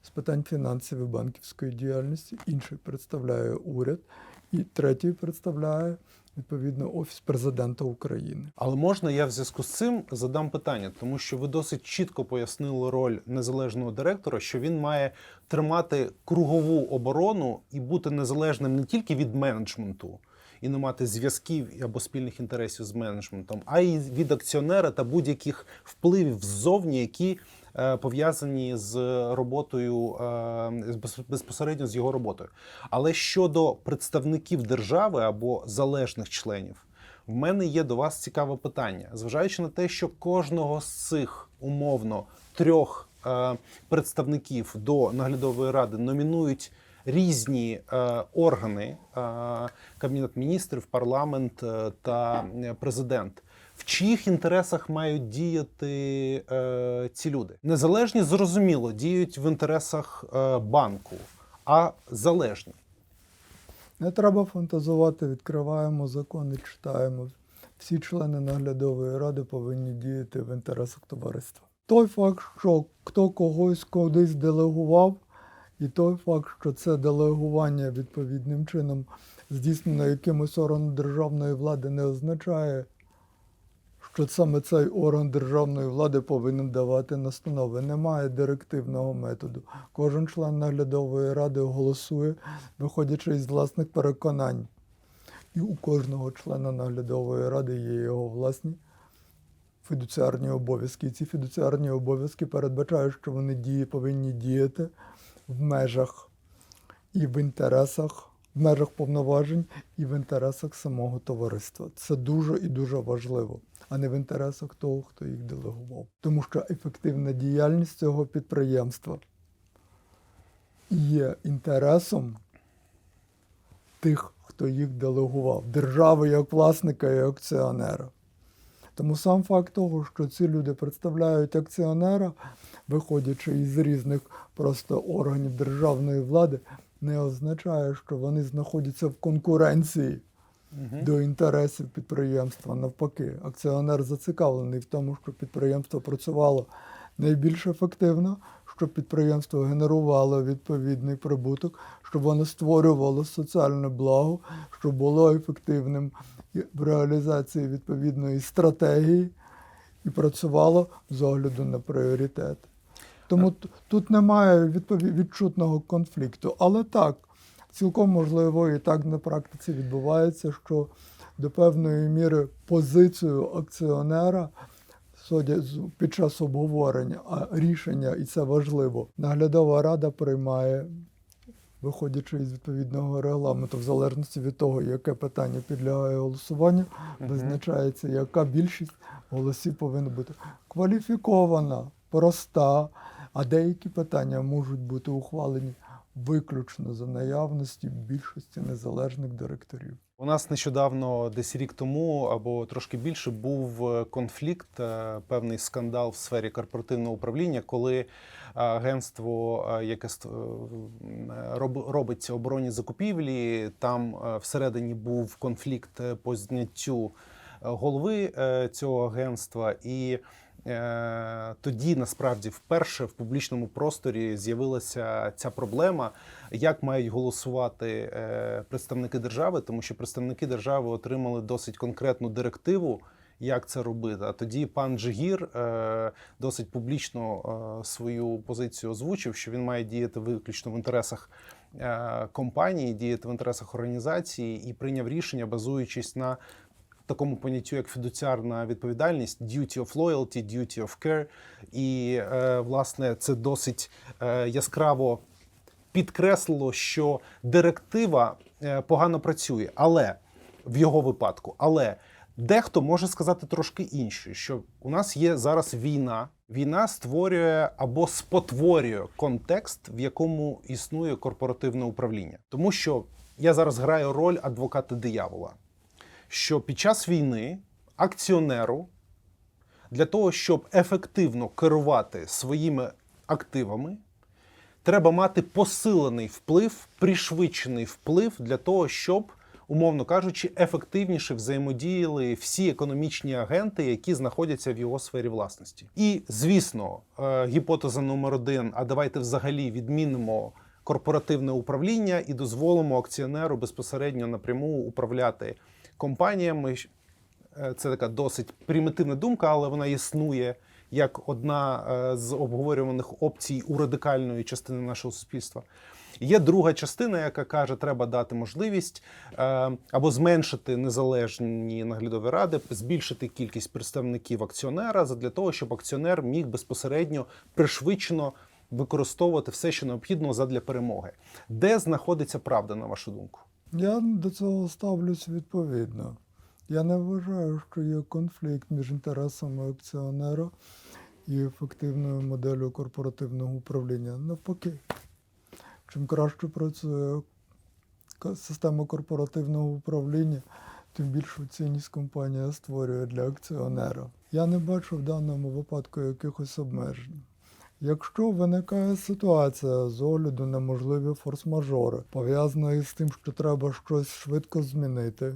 з питань фінансів і банківської діяльності, інший представляє уряд, і третій представляє відповідно, Офіс президента України. Але можна я в зв'язку з цим задам питання, тому що ви досить чітко пояснили роль незалежного директора, що він має тримати кругову оборону і бути незалежним не тільки від менеджменту, і не мати зв'язків або спільних інтересів з менеджментом, а й від акціонера та будь-яких впливів ззовні, які пов'язані з роботою, безпосередньо з його роботою. Але щодо представників держави або залежних членів, в мене є до вас цікаве питання. Зважаючи на те, що кожного з цих, умовно, 3 представників до наглядової ради номінують різні органи, Кабінет міністрів, парламент та президент. В чиїх інтересах мають діяти ці люди? Незалежні, зрозуміло, діють в інтересах банку, а залежні. Не треба фантазувати, відкриваємо закон і читаємо. Всі члени наглядової ради повинні діяти в інтересах товариства. Той факт, що хто когось кудись делегував, і той факт, що це делегування відповідним чином здійснено якимось органом державної влади, не означає, що саме цей орган державної влади повинен давати настанови. Немає директивного методу. Кожен член наглядової ради голосує, виходячи із власних переконань. І у кожного члена наглядової ради є його власні фідуціарні обов'язки. І ці фідуціарні обов'язки передбачають, що вони повинні діяти в межах і в інтересах, в межах повноважень і в інтересах самого товариства. Це дуже і дуже важливо, а не в інтересах того, хто їх делегував. Тому що ефективна діяльність цього підприємства є інтересом тих, хто їх делегував, держави як власника і акціонера. Тому сам факт того, що ці люди представляють акціонера, виходячи із різних просто органів державної влади, не означає, що вони знаходяться в конкуренції до інтересів підприємства. Навпаки, акціонер зацікавлений в тому, щоб підприємство працювало найбільш ефективно, щоб підприємство генерувало відповідний прибуток, щоб воно створювало соціальне благо, щоб було ефективним в реалізації відповідної стратегії і працювало з огляду на пріоритет. Тому тут немає відчутного конфлікту. Але так, цілком можливо, і так на практиці відбувається, що до певної міри позицію акціонера під час обговорення, а рішення, і це важливо, наглядова рада приймає, виходячи із відповідного регламенту, в залежності від того, яке питання підлягає голосуванню, визначається, яка більшість голосів повинна бути кваліфікована, проста, а деякі питання можуть бути ухвалені виключно за наявності більшості незалежних директорів. У нас нещодавно, десь рік тому, або трошки більше, був конфлікт, певний скандал в сфері корпоративного управління, коли агентство, яке робить оборонні закупівлі, там всередині був конфлікт по зняттю голови цього агентства, і тоді, насправді, вперше в публічному просторі з'явилася ця проблема, як мають голосувати представники держави, тому що представники держави отримали досить конкретну директиву, як це робити. А тоді пан Джигір досить публічно свою позицію озвучив, що він має діяти виключно в інтересах компанії, діяти в інтересах організації, і прийняв рішення, базуючись на такому поняттю, як фідуціарна відповідальність, duty of loyalty, duty of care. І, власне, це досить яскраво підкреслило, що директива погано працює, але в його випадку. Але дехто може сказати трошки інше, що у нас є зараз війна. Війна створює або спотворює контекст, в якому існує корпоративне управління. Тому що я зараз граю роль адвоката диявола. Що під час війни акціонеру для того, щоб ефективно керувати своїми активами, треба мати посилений вплив, пришвидшений вплив для того, щоб, умовно кажучи, ефективніше взаємодіяли всі економічні агенти, які знаходяться в його сфері власності. І, звісно, гіпотеза номер 1, а давайте взагалі відмінимо корпоративне управління і дозволимо акціонеру безпосередньо напряму управляти компаніями. Це така досить примітивна думка, але вона існує як одна з обговорюваних опцій у радикальної частини нашого суспільства. Є друга частина, яка каже, треба дати можливість або зменшити незалежні наглядові ради, збільшити кількість представників акціонера для того, щоб акціонер міг безпосередньо пришвидшено використовувати все, що необхідно задля перемоги. Де знаходиться правда, на вашу думку? Я до цього ставлюсь відповідно. Я не вважаю, що є конфлікт між інтересами акціонера і ефективною моделлю корпоративного управління. Навпаки, чим краще працює система корпоративного управління, тим більшу цінність компанія створює для акціонера. Я не бачу в даному випадку якихось обмежень. Якщо виникає ситуація з огляду на можливі форс-мажори, пов'язана із тим, що треба щось швидко змінити,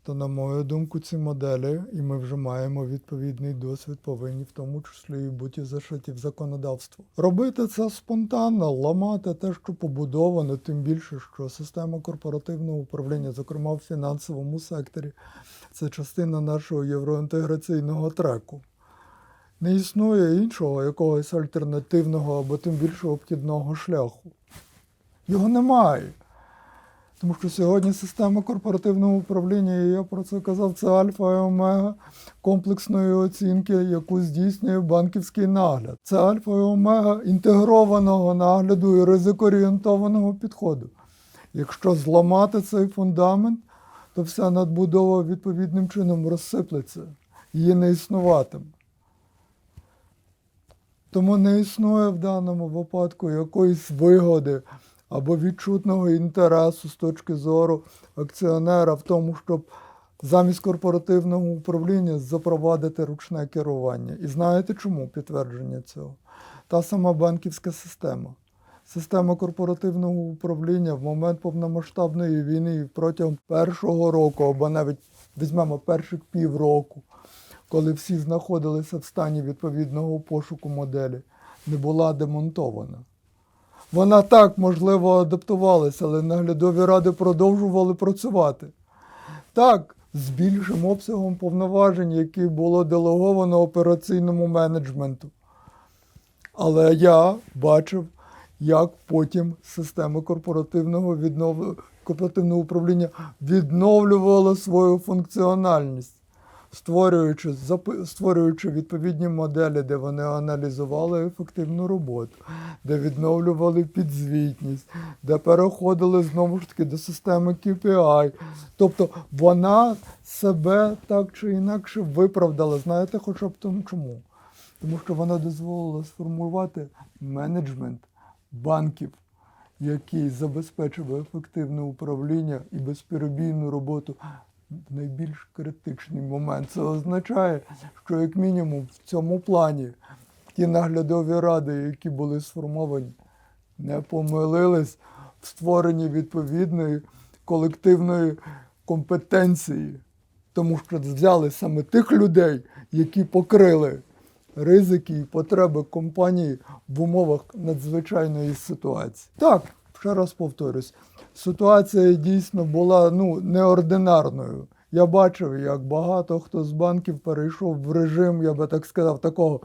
то, на мою думку, ці моделі, і ми вже маємо відповідний досвід, повинні в тому числі і бути зашиті в законодавство. Робити це спонтанно, ламати те, що побудовано, тим більше, що система корпоративного управління, зокрема в фінансовому секторі, це частина нашого євроінтеграційного треку. Не існує іншого якогось альтернативного або тим більше обхідного шляху. Його немає. Тому що сьогодні система корпоративного управління, і я про це казав, це альфа і омега комплексної оцінки, яку здійснює банківський нагляд. Це альфа і омега інтегрованого нагляду і ризикоорієнтованого підходу. Якщо зламати цей фундамент, то вся надбудова відповідним чином розсиплеться. Її не існуватиме. Тому не існує в даному випадку якоїсь вигоди або відчутного інтересу з точки зору акціонера в тому, щоб замість корпоративного управління запровадити ручне керування. І знаєте чому підтвердження цього? Та сама банківська система. Система корпоративного управління в момент повномасштабної війни і протягом першого року, або навіть візьмемо перших півроку, коли всі знаходилися в стані відповідного пошуку моделі, не була демонтована. Вона так, можливо, адаптувалася, але наглядові ради продовжували працювати. Так, з більшим обсягом повноважень, які було делеговано операційному менеджменту. Але я бачив, як потім система корпоративного управління відновлювала свою функціональність, створюючи відповідні моделі, де вони аналізували ефективну роботу, де відновлювали підзвітність, де переходили знову ж таки до системи KPI. Тобто вона себе так чи інакше виправдала. Знаєте хоча б тому чому? Тому що вона дозволила сформувати менеджмент банків, який забезпечив ефективне управління і безперебійну роботу в найбільш критичний момент. Це означає, що як мінімум в цьому плані ті наглядові ради, які були сформовані, не помилились в створенні відповідної колективної компетенції, тому що взяли саме тих людей, які покрили ризики і потреби компанії в умовах надзвичайної ситуації. Так, ще раз повторюсь, ситуація дійсно була неординарною. Я бачив, як багато хто з банків перейшов в режим, я би так сказав, такого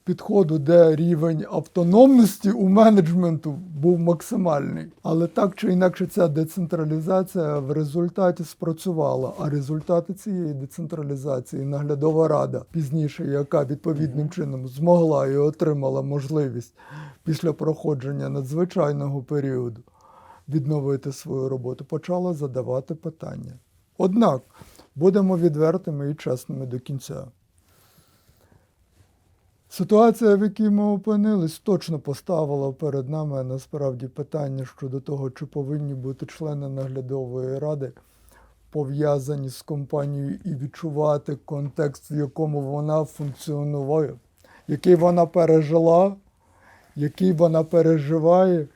підходу, де рівень автономності у менеджменту був максимальний. Але так чи інакше ця децентралізація в результаті спрацювала. А результати цієї децентралізації наглядова рада пізніше, яка відповідним чином змогла і отримала можливість після проходження надзвичайного періоду відновити свою роботу, почала задавати питання. Однак, будемо відвертими і чесними до кінця. Ситуація, в якій ми опинились, точно поставила перед нами насправді питання щодо того, чи повинні бути члени наглядової ради пов'язані з компанією і відчувати контекст, в якому вона функціонує, який вона пережила, який вона переживає,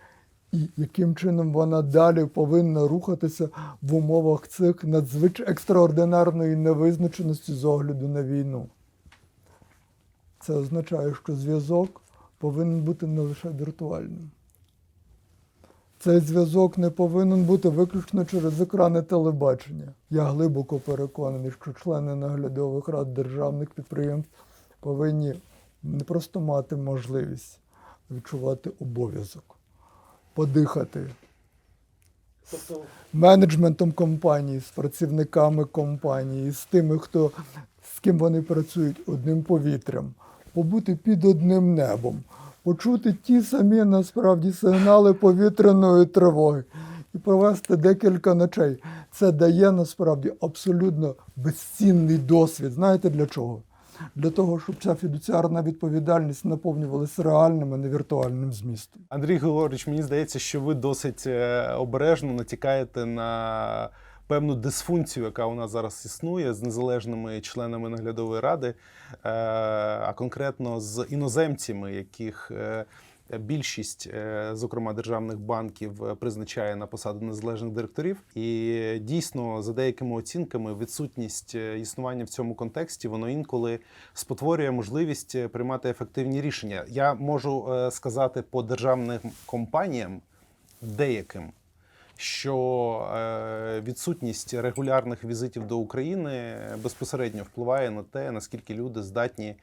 і яким чином вона далі повинна рухатися в умовах цих екстраординарної невизначеності з огляду на війну. Це означає, що зв'язок повинен бути не лише віртуальним. Цей зв'язок не повинен бути виключно через екрани телебачення. Я глибоко переконаний, що члени наглядових рад державних підприємств повинні не просто мати можливість відчувати обов'язок, подихати з менеджментом компанії, з працівниками компанії, з тими, з ким вони працюють одним повітрям, побути під одним небом, почути ті самі насправді сигнали повітряної тривоги і провести декілька ночей. Це дає насправді абсолютно безцінний досвід. Знаєте для чого? Для того, щоб ця фідуціарна відповідальність наповнювалася реальним, а не віртуальним змістом. Андрій Григорович, мені здається, що ви досить обережно натякаєте на певну дисфункцію, яка у нас зараз існує з незалежними членами наглядової ради, а конкретно з іноземцями, яких більшість, зокрема державних банків, призначає на посади незалежних директорів. І дійсно, за деякими оцінками, відсутність існування в цьому контексті, воно інколи спотворює можливість приймати ефективні рішення. Я можу сказати по державним компаніям, деяким, що відсутність регулярних візитів до України безпосередньо впливає на те, наскільки люди здатні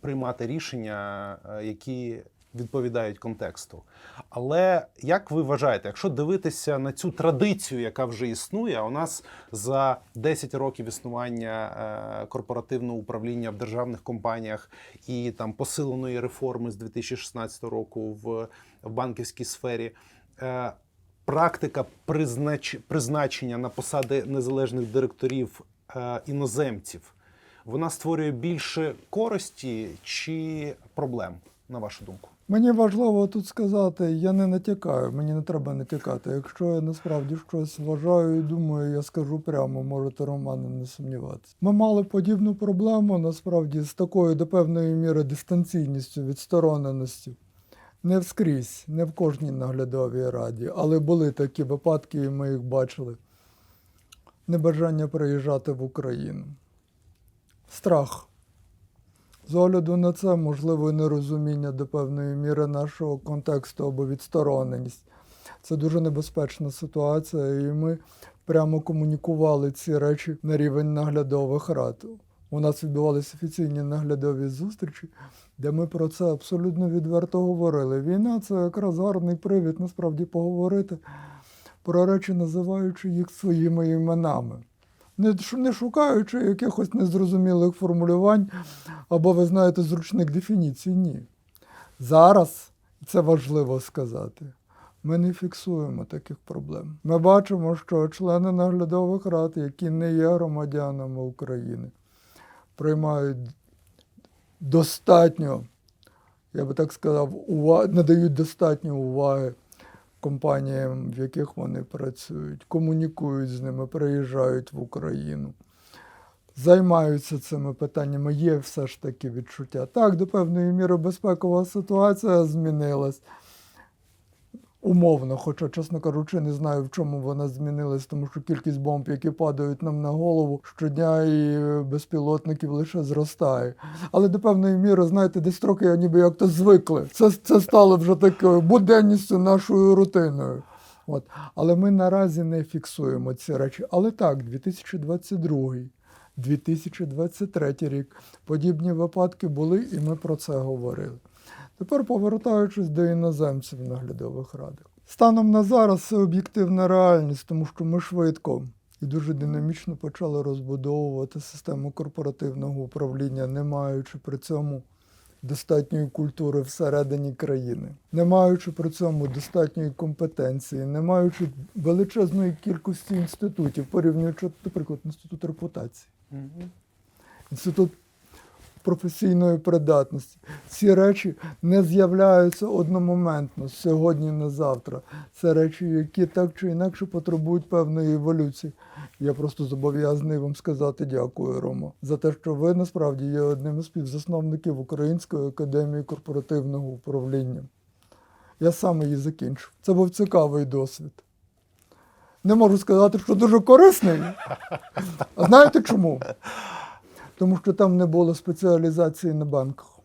приймати рішення, які відповідають контексту. Але як ви вважаєте, якщо дивитися на цю традицію, яка вже існує, у нас за 10 років існування корпоративного управління в державних компаніях і там посиленої реформи з 2016 року в банківській сфері, практика призначення на посади незалежних директорів іноземців, вона створює більше користі чи проблем, на вашу думку? Мені важливо тут сказати, я не натякаю, мені не треба натякати. Якщо я насправді щось вважаю і думаю, я скажу прямо, можете, Романе, не сумніватися. Ми мали подібну проблему, насправді, з такою до певної міри дистанційністю, відстороненістю. Не вскрізь, не в кожній наглядовій раді, але були такі випадки, і ми їх бачили. Небажання приїжджати в Україну. Страх. З огляду на це, можливо, нерозуміння до певної міри нашого контексту або відстороненість. Це дуже небезпечна ситуація, і ми прямо комунікували ці речі на рівень наглядових рад. У нас відбувалися офіційні наглядові зустрічі, де ми про це абсолютно відверто говорили. Війна – це якраз гарний привід, насправді, поговорити про речі, називаючи їх своїми іменами. Не шукаючи якихось незрозумілих формулювань або, ви знаєте, зручних дефініцій. Ні. Зараз, це важливо сказати, ми не фіксуємо таких проблем. Ми бачимо, що члени наглядових рад, які не є громадянами України, приймають достатньо, я би так сказав, надають достатньо уваги компаніям, в яких вони працюють, комунікують з ними, приїжджають в Україну, займаються цими питаннями, є все ж таки відчуття. Так, до певної міри безпекова ситуація змінилась. Умовно, хоча, чесно кажучи, не знаю, в чому вона змінилась, тому що кількість бомб, які падають нам на голову щодня, і безпілотників лише зростає. Але до певної міри, знаєте, десь трохи ніби як то звикли. Це стало вже такою буденністю, нашою рутиною. От. Але ми наразі не фіксуємо ці речі. Але так, 2022, 2023 рік подібні випадки були, і ми про це говорили. Тепер повертаючись до іноземців в наглядових радах. Станом на зараз це об'єктивна реальність, тому що ми швидко і дуже динамічно почали розбудовувати систему корпоративного управління, не маючи при цьому достатньої культури всередині країни, не маючи при цьому достатньої компетенції, не маючи величезної кількості інститутів, порівнюючи, наприклад, інститут репутації, інститут професійної придатності. Ці речі не з'являються одномоментно, з сьогодні на завтра. Це речі, які так чи інакше потребують певної еволюції. Я просто зобов'язаний вам сказати дякую, Рома, за те, що ви насправді є одним із співзасновників Української академії корпоративного управління. Я сам її закінчив. Це був цікавий досвід. Не можу сказати, що дуже корисний. А знаєте чому? Тому що там не було спеціалізації на банках.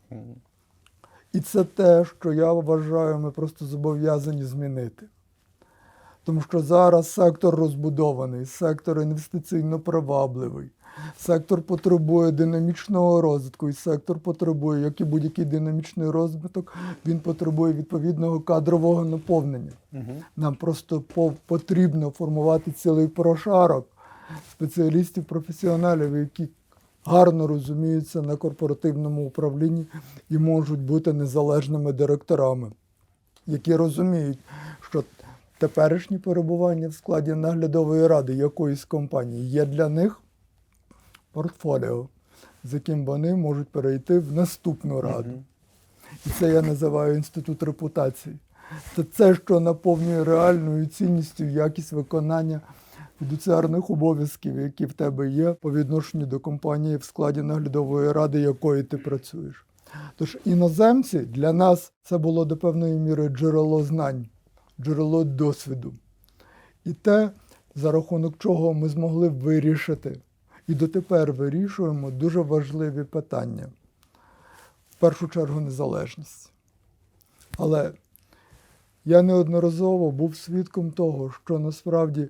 І це те, що я вважаю, ми просто зобов'язані змінити. Тому що зараз сектор розбудований, сектор інвестиційно привабливий, сектор потребує динамічного розвитку, і сектор потребує, як і будь-який динамічний розвиток, він потребує відповідного кадрового наповнення. Нам просто потрібно формувати цілий прошарок спеціалістів, професіоналів, які гарно розуміються на корпоративному управлінні і можуть бути незалежними директорами, які розуміють, що теперішнє перебування в складі наглядової ради якоїсь компанії є для них портфоліо, з яким вони можуть перейти в наступну раду. І це я називаю інститут репутації. Це те, що наповнює реальною цінністю якість виконання фідуціарних обов'язків, які в тебе є по відношенню до компанії, в складі наглядової ради, якої ти працюєш. Тож іноземці для нас це було до певної міри джерело знань, джерело досвіду. І те, за рахунок чого ми змогли вирішити, і дотепер вирішуємо дуже важливі питання. В першу чергу незалежність. Але я неодноразово був свідком того, що насправді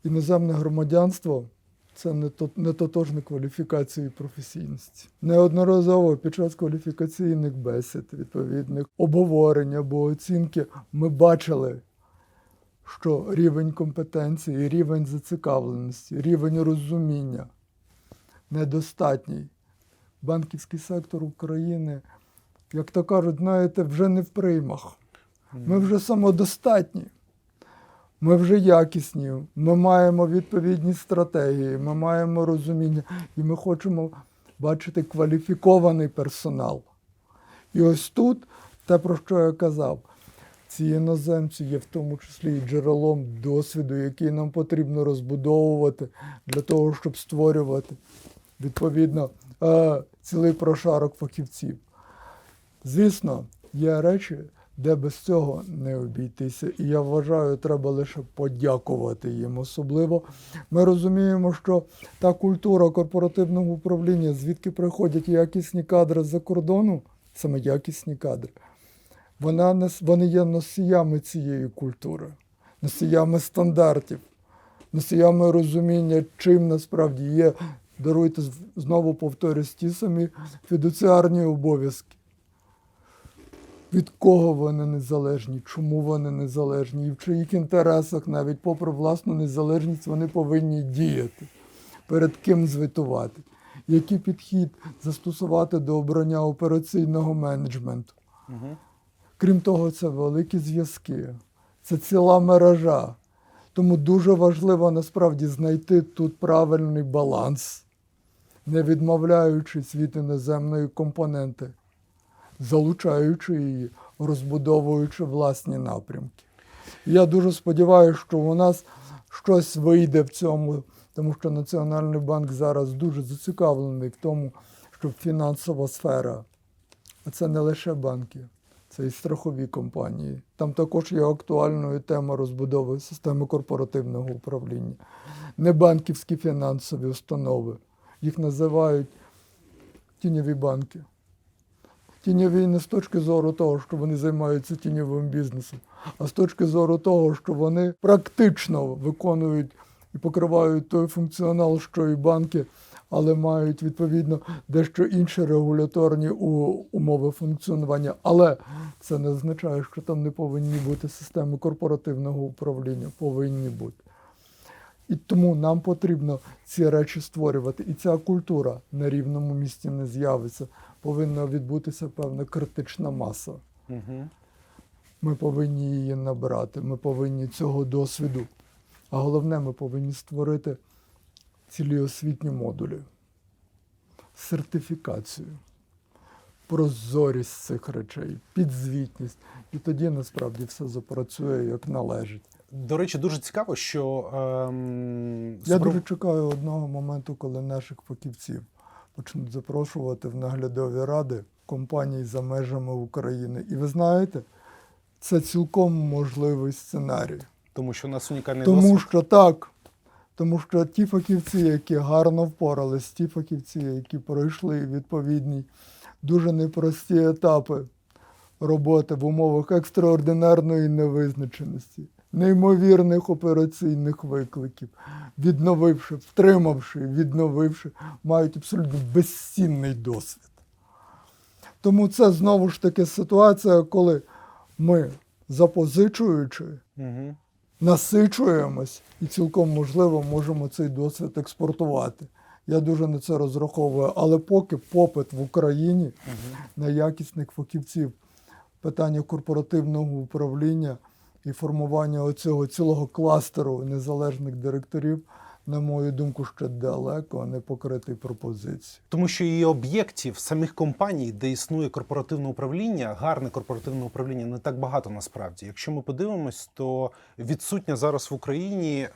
іноземне громадянство – це не тотожне кваліфікації професійності. Неодноразово під час кваліфікаційних бесід, відповідних обговорень або оцінки ми бачили, що рівень компетенції, рівень зацікавленості, рівень розуміння недостатній. Банківський сектор України, як то кажуть, знаєте, вже не в приймах. Ми вже самодостатні. Ми вже якісні, ми маємо відповідні стратегії, ми маємо розуміння, і ми хочемо бачити кваліфікований персонал. І ось тут те, про що я казав, ці іноземці є в тому числі і джерелом досвіду, який нам потрібно розбудовувати для того, щоб створювати, відповідно, цілий прошарок фахівців. Звісно, є речі, де без цього не обійтися. І я вважаю, треба лише подякувати їм. Особливо ми розуміємо, що та культура корпоративного управління, звідки приходять якісні кадри з-за кордону, саме якісні кадри, вони є носіями цієї культури, носіями стандартів, носіями розуміння, чим насправді є, даруйте, знову повторюсь, ті самі фідуціарні обов'язки. Від кого вони незалежні, чому вони незалежні, і в чиїх інтересах, навіть попри власну незалежність, вони повинні діяти, перед ким звітувати, який підхід застосувати до обрання операційного менеджменту. Крім того, це великі зв'язки, це ціла мережа. Тому дуже важливо насправді знайти тут правильний баланс, не відмовляючись від іноземної компоненти, залучаючи її, розбудовуючи власні напрямки. Я дуже сподіваюся, що у нас щось вийде в цьому, тому що Національний банк зараз дуже зацікавлений в тому, щоб фінансова сфера, а це не лише банки, це і страхові компанії. Там також є актуальною тема розбудови системи корпоративного управління. Небанківські фінансові установи, їх називають тіньові банки. Тіньові не з точки зору того, що вони займаються тіньовим бізнесом, а з точки зору того, що вони практично виконують і покривають той функціонал, що і банки, але мають відповідно дещо інші регуляторні умови функціонування. Але це не означає, що там не повинні бути системи корпоративного управління. Повинні бути. І тому нам потрібно ці речі створювати. І ця культура на рівному місці не з'явиться. Повинна відбутися певна критична маса. Ми повинні її набрати, ми повинні цього досвіду. А головне, ми повинні створити цілі освітні модулі, сертифікацію, прозорість цих речей, підзвітність. І тоді, насправді, все запрацює, як належить. До речі, дуже цікаво, що... Я дуже чекаю одного моменту, коли наших фахівців почнуть запрошувати в наглядові ради компаній за межами України. І ви знаєте, це цілком можливий сценарій. Тому що у нас унікальний Тому що так. Тому що ті фахівці, які гарно впорались, ті фахівці, які пройшли відповідні дуже непрості етапи роботи в умовах екстраординарної невизначеності, неймовірних операційних викликів, відновивши, мають абсолютно безцінний досвід. Тому це знову ж таки ситуація, коли ми, запозичуючи, насичуємось і цілком можливо можемо цей досвід експортувати. Я дуже на це розраховую. Але поки попит в Україні на якісних фахівців в питаннях корпоративного управління і формування оцього цілого кластеру незалежних директорів, на мою думку, ще далеко не покритий пропозицією. Тому що і об'єктів самих компаній, де існує корпоративне управління, гарне корпоративне управління, не так багато насправді. Якщо ми подивимось, то відсутня зараз в Україні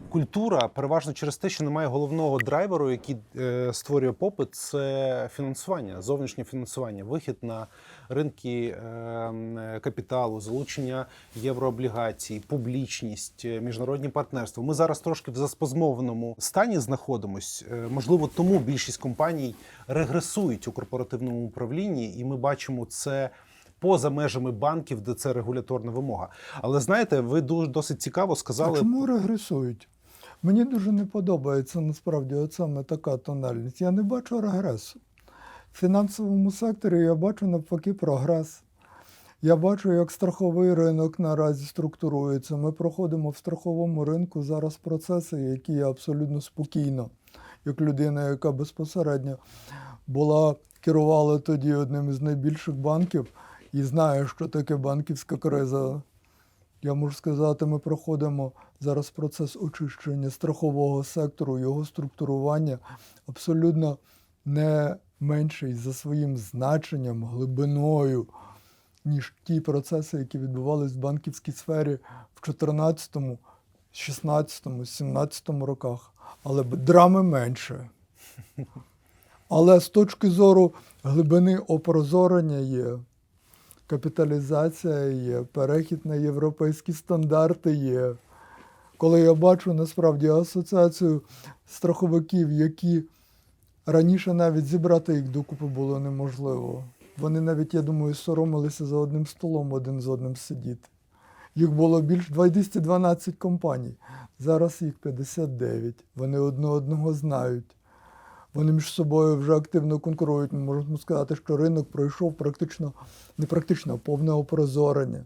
культура переважно через те, що немає головного драйверу, який створює попит, це фінансування, зовнішнє фінансування, вихід на ринки капіталу, залучення єврооблігацій, публічність, міжнародні партнерства. Ми зараз трошки в заспазмованому стані знаходимось. Можливо, тому більшість компаній регресують у корпоративному управлінні, і ми бачимо це поза межами банків, де це регуляторна вимога. Але знаєте, ви досить цікаво сказали... А чому регресують? Мені дуже не подобається насправді от саме така тональність. Я не бачу регресу. В фінансовому секторі я бачу навпаки прогрес. Я бачу, як страховий ринок наразі структурується. Ми проходимо в страховому ринку зараз процеси, які я абсолютно спокійно, як людина, яка безпосередньо керувала тоді одним із найбільших банків і знає, що таке банківська криза. Я можу сказати, ми проходимо зараз процес очищення страхового сектору, його структурування абсолютно не менший за своїм значенням, глибиною, ніж ті процеси, які відбувалися в банківській сфері в 2014, 2016, 2017 роках. Але драми менше. Але з точки зору глибини опрозорення є, капіталізація є, перехід на європейські стандарти є. Коли я бачу насправді асоціацію страховиків, які раніше навіть зібрати їх докупи було неможливо. Вони навіть, я думаю, соромилися за одним столом один з одним сидіти. Їх було більше 212 компаній. Зараз їх 59. Вони одне одного знають. Вони між собою вже активно конкурують. Ми можемо сказати, що ринок пройшов повне опрозорення.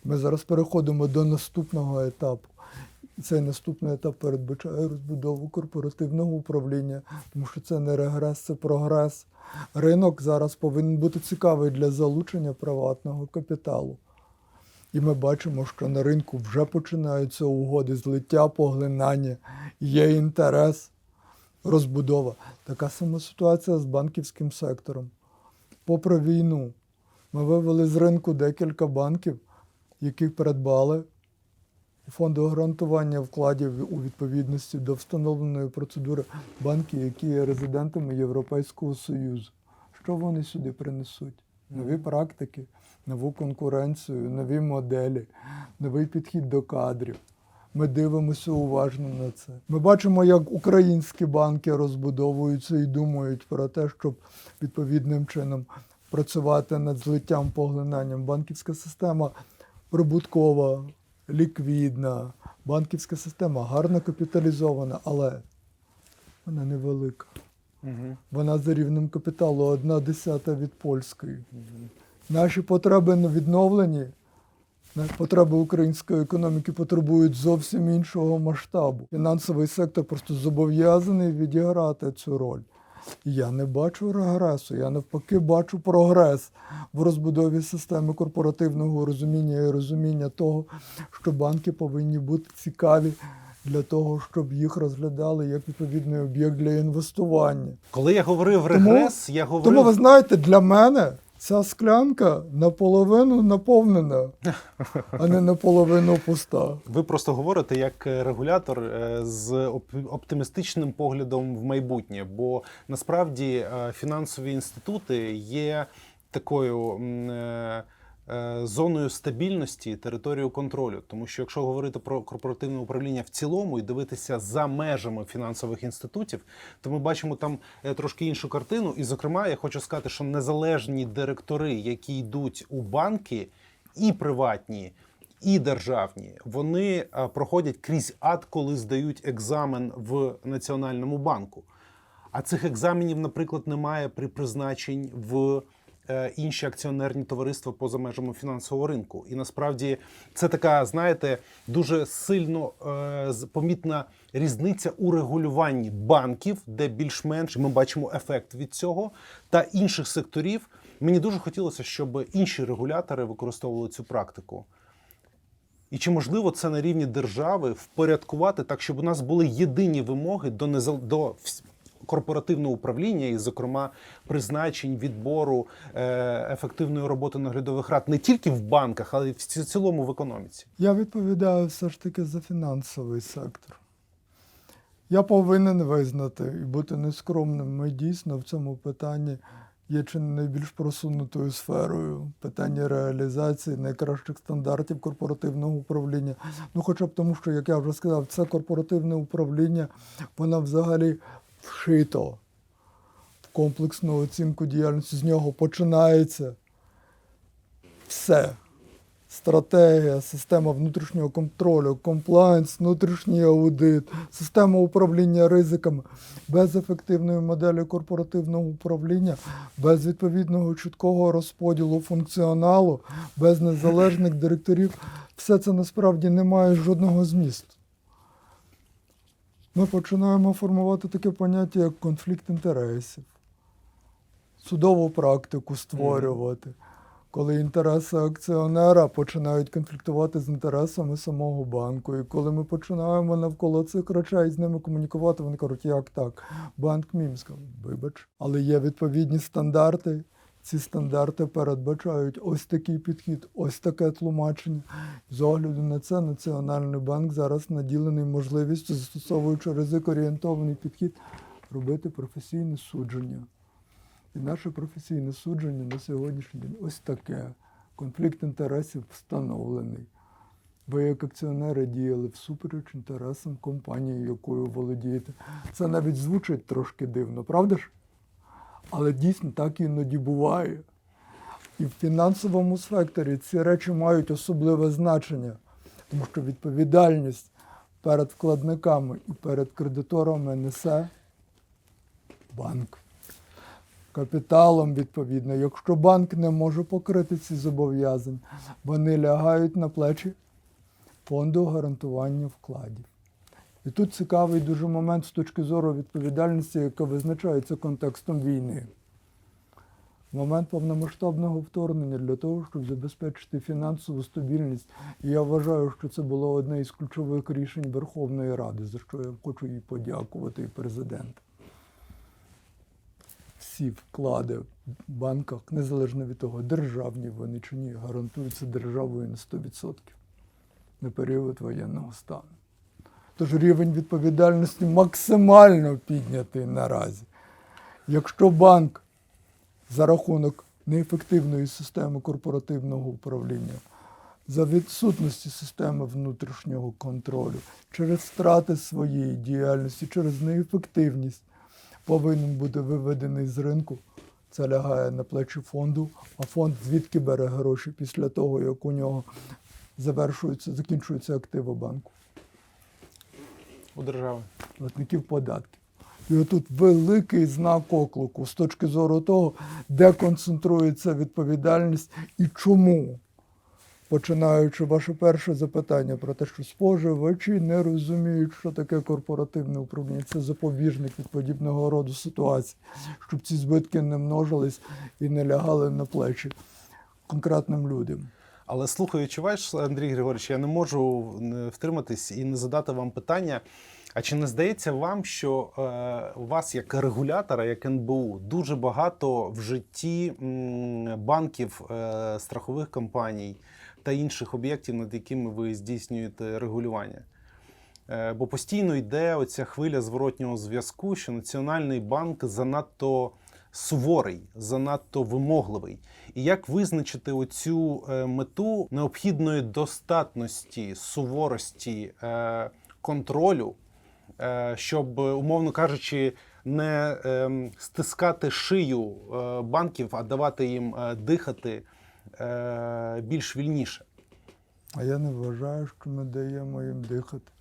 Ми зараз переходимо до наступного етапу. І цей наступний етап передбачає розбудову корпоративного управління, тому що це не регрес, це прогрес. Ринок зараз повинен бути цікавий для залучення приватного капіталу. І ми бачимо, що на ринку вже починаються угоди, злиття, поглинання, є інтерес, розбудова. Така сама ситуація з банківським сектором. Попри війну, ми вивели з ринку декілька банків, яких придбали фонду гарантування вкладів у відповідності до встановленої процедури банки, які є резидентами Європейського Союзу. Що вони сюди принесуть? Нові практики, нову конкуренцію, нові моделі, новий підхід до кадрів. Ми дивимося уважно на це. Ми бачимо, як українські банки розбудовуються і думають про те, щоб відповідним чином працювати над злиттям, поглинанням. Банківська система прибуткова, ліквідна, банківська система гарно капіталізована, але вона невелика. Вона за рівнем капіталу 1/10 від польської. Наші потреби на відновленні, потреби української економіки потребують зовсім іншого масштабу. Фінансовий сектор просто зобов'язаний відіграти цю роль. І я не бачу регресу, я навпаки бачу прогрес в розбудові системи корпоративного розуміння і розуміння того, що банки повинні бути цікаві для того, щоб їх розглядали як відповідний об'єкт для інвестування. Коли я говорив регрес, я говорив... Тому, ви знаєте, для мене ця склянка наполовину наповнена, а не наполовину пуста. Ви просто говорите як регулятор з оптимістичним поглядом в майбутнє, бо насправді фінансові інститути є такою зоною стабільності, територією контролю. Тому що якщо говорити про корпоративне управління в цілому і дивитися за межами фінансових інститутів, то ми бачимо там трошки іншу картину. І, зокрема, я хочу сказати, що незалежні директори, які йдуть у банки, і приватні, і державні, вони проходять крізь ад, коли здають екзамен в Національному банку. А цих екзаменів, наприклад, немає при призначенні в інші акціонерні товариства поза межами фінансового ринку. І насправді це така, знаєте, дуже сильно помітна різниця у регулюванні банків, де більш-менш ми бачимо ефект від цього, та інших секторів. Мені дуже хотілося, щоб інші регулятори використовували цю практику. І чи можливо це на рівні держави впорядкувати так, щоб у нас були єдині вимоги до корпоративного управління і, зокрема, призначень, відбору, ефективної роботи наглядових рад не тільки в банках, але й в цілому в економіці? Я відповідаю все ж таки за фінансовий сектор. Я повинен визнати і бути нескромним. Ми дійсно в цьому питанні є чи не найбільш просунутою сферою питання реалізації найкращих стандартів корпоративного управління. Ну, хоча б тому, що, як я вже сказав, це корпоративне управління, воно взагалі вшито в комплексну оцінку діяльності. З нього починається все. Стратегія, система внутрішнього контролю, комплаєнс, внутрішній аудит, система управління ризиками. Без ефективної моделі корпоративного управління, без відповідного чіткого розподілу функціоналу, без незалежних директорів, все це насправді не має жодного змісту. Ми починаємо формувати таке поняття, як конфлікт інтересів, судову практику створювати. Коли інтереси акціонера починають конфліктувати з інтересами самого банку. І коли ми починаємо навколо цих речей з ними комунікувати, вони кажуть, як так? Банк мій сказав, вибач. Але є відповідні стандарти. Ці стандарти передбачають ось такий підхід, ось таке тлумачення. З огляду на це Національний банк зараз наділений можливістю, застосовуючи ризикоорієнтований підхід, робити професійне судження. І наше професійне судження на сьогоднішній день ось таке. Конфлікт інтересів встановлений. Ви як акціонери діяли всупереч інтересам компанії, якою володієте. Це навіть звучить трошки дивно, правда ж? Але дійсно так іноді буває. І в фінансовому секторі ці речі мають особливе значення, тому що відповідальність перед вкладниками і перед кредиторами несе банк. Капіталом, відповідно. Якщо банк не може покрити ці зобов'язання, вони лягають на плечі фонду гарантування вкладів. І тут цікавий дуже момент з точки зору відповідальності, яка визначається контекстом війни. В момент повномасштабного вторгнення для того, щоб забезпечити фінансову стабільність, і я вважаю, що це було одне із ключових рішень Верховної Ради, за що я хочу їй подякувати, і президенту. Всі вклади в банках, незалежно від того, державні вони чи ні, гарантуються державою на 100% на період воєнного стану. Тож рівень відповідальності максимально піднятий наразі. Якщо банк за рахунок неефективної системи корпоративного управління, за відсутності системи внутрішнього контролю, через втрати своєї діяльності, через неефективність, повинен бути виведений з ринку, це лягає на плечі фонду, а фонд звідки бере гроші після того, як у нього закінчуються активи банку? У держави. Платників податків. І отут великий знак оклику з точки зору того, де концентрується відповідальність і чому. Починаючи ваше перше запитання про те, що споживачі не розуміють, що таке корпоративне управління. Це запобіжник від подібного роду ситуацій, щоб ці збитки не множились і не лягали на плечі конкретним людям. Але слухаючи вас, Андрій Григорович, я не можу втриматись і не задати вам питання. А чи не здається вам, що у вас як регулятора, як НБУ, дуже багато в житті банків, страхових компаній та інших об'єктів, над якими ви здійснюєте регулювання? Бо постійно йде оця хвиля зворотнього зв'язку, що Національний банк занадто суворий, занадто вимогливий. І як визначити оцю мету необхідної достатності, суворості, контролю, щоб, умовно кажучи, не стискати шию банків, а давати їм дихати більш вільніше? А я не вважаю, що ми даємо їм дихати.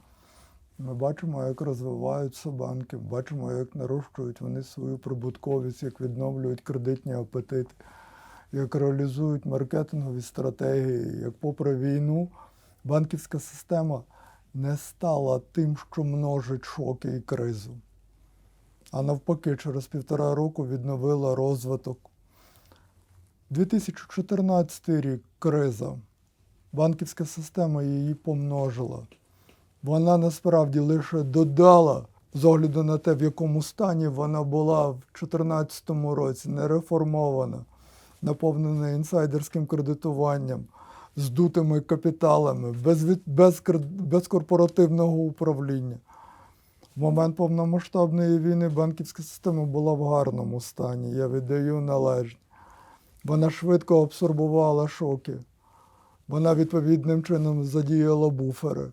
Ми бачимо, як розвиваються банки, бачимо, як нарощують вони свою прибутковість, як відновлюють кредитні апетити, як реалізують маркетингові стратегії, як попри війну банківська система не стала тим, що множить шоки і кризу. А навпаки, через 1,5 року відновила розвиток. 2014 рік – криза. Банківська система її помножила. Вона насправді лише додала, з огляду на те, в якому стані вона була в 2014 році, не реформована, наповнена інсайдерським кредитуванням, здутими капіталами, без корпоративного управління. В момент повномасштабної війни банківська система була в гарному стані, я віддаю належне. Вона швидко абсорбувала шоки. Вона відповідним чином задіяла буфери,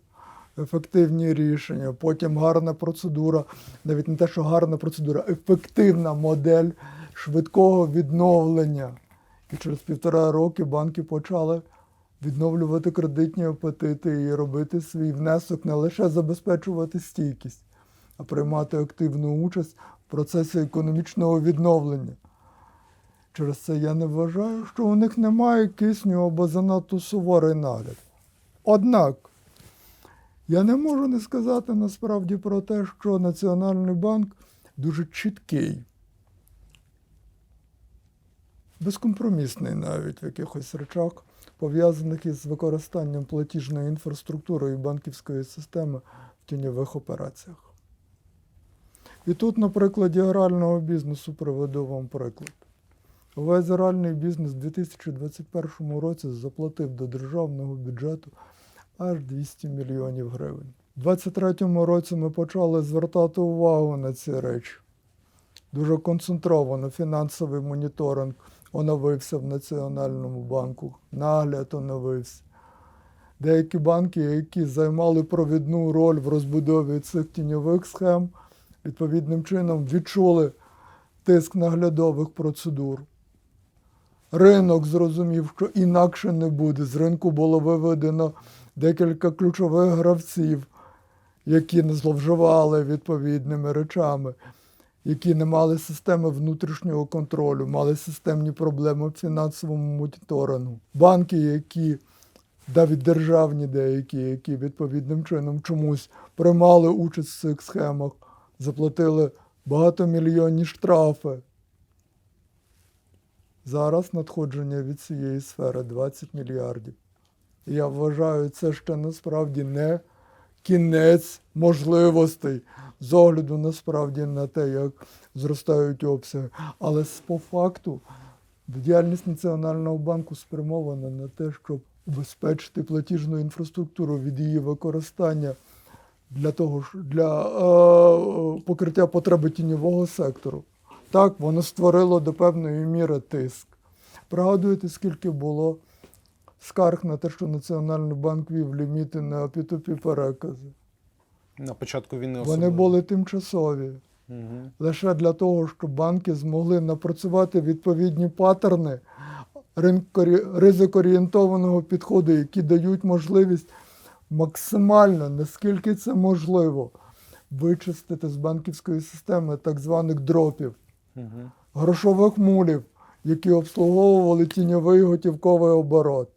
ефективні рішення, потім гарна процедура, навіть не те, що гарна процедура, ефективна модель швидкого відновлення. І через 1,5 роки банки почали відновлювати кредитні апетити і робити свій внесок, не лише забезпечувати стійкість, а приймати активну участь в процесі економічного відновлення. Через це я не вважаю, що у них немає кисню або занадто суворий нагляд. Однак, я не можу не сказати насправді про те, що Національний банк дуже чіткий, безкомпромісний навіть в якихось речах, пов'язаних із використанням платіжної інфраструктури і банківської системи в тіньових операціях. І тут на прикладі грального бізнесу приведу вам приклад. Увесь гральний бізнес у 2021 році заплатив до державного бюджету аж 200 мільйонів гривень. У 2023 році ми почали звертати увагу на ці речі. Дуже концентровано фінансовий моніторинг оновився в Національному банку, нагляд оновився. Деякі банки, які займали провідну роль в розбудові цих тіньових схем, відповідним чином відчули тиск наглядових процедур. Ринок зрозумів, що інакше не буде. З ринку було виведено декілька ключових гравців, які не зловживали відповідними речами, які не мали системи внутрішнього контролю, мали системні проблеми в фінансовому моніторингу. Банки, які, навіть державні деякі, які відповідним чином чомусь приймали участь в цих схемах, заплатили багатомільйонні штрафи. Зараз надходження від цієї сфери 20 мільярдів. І я вважаю, це ще насправді не кінець можливостей з огляду насправді на те, як зростають обсяги. Але по факту діяльність Національного банку спрямована на те, щоб убезпечити платіжну інфраструктуру від її використання для покриття потреби тіньового сектору. Так, воно створило до певної міри тиск. Пригадуєте, скільки було скарг на те, що Національний банк вів ліміти на P2P перекази? На початку війни Вони були тимчасові. Угу. Лише для того, щоб банки змогли напрацювати відповідні паттерни ризикоорієнтованого підходу, які дають можливість максимально, наскільки це можливо, вичистити з банківської системи так званих дропів, грошових мулів, які обслуговували тіньовий готівковий оборот.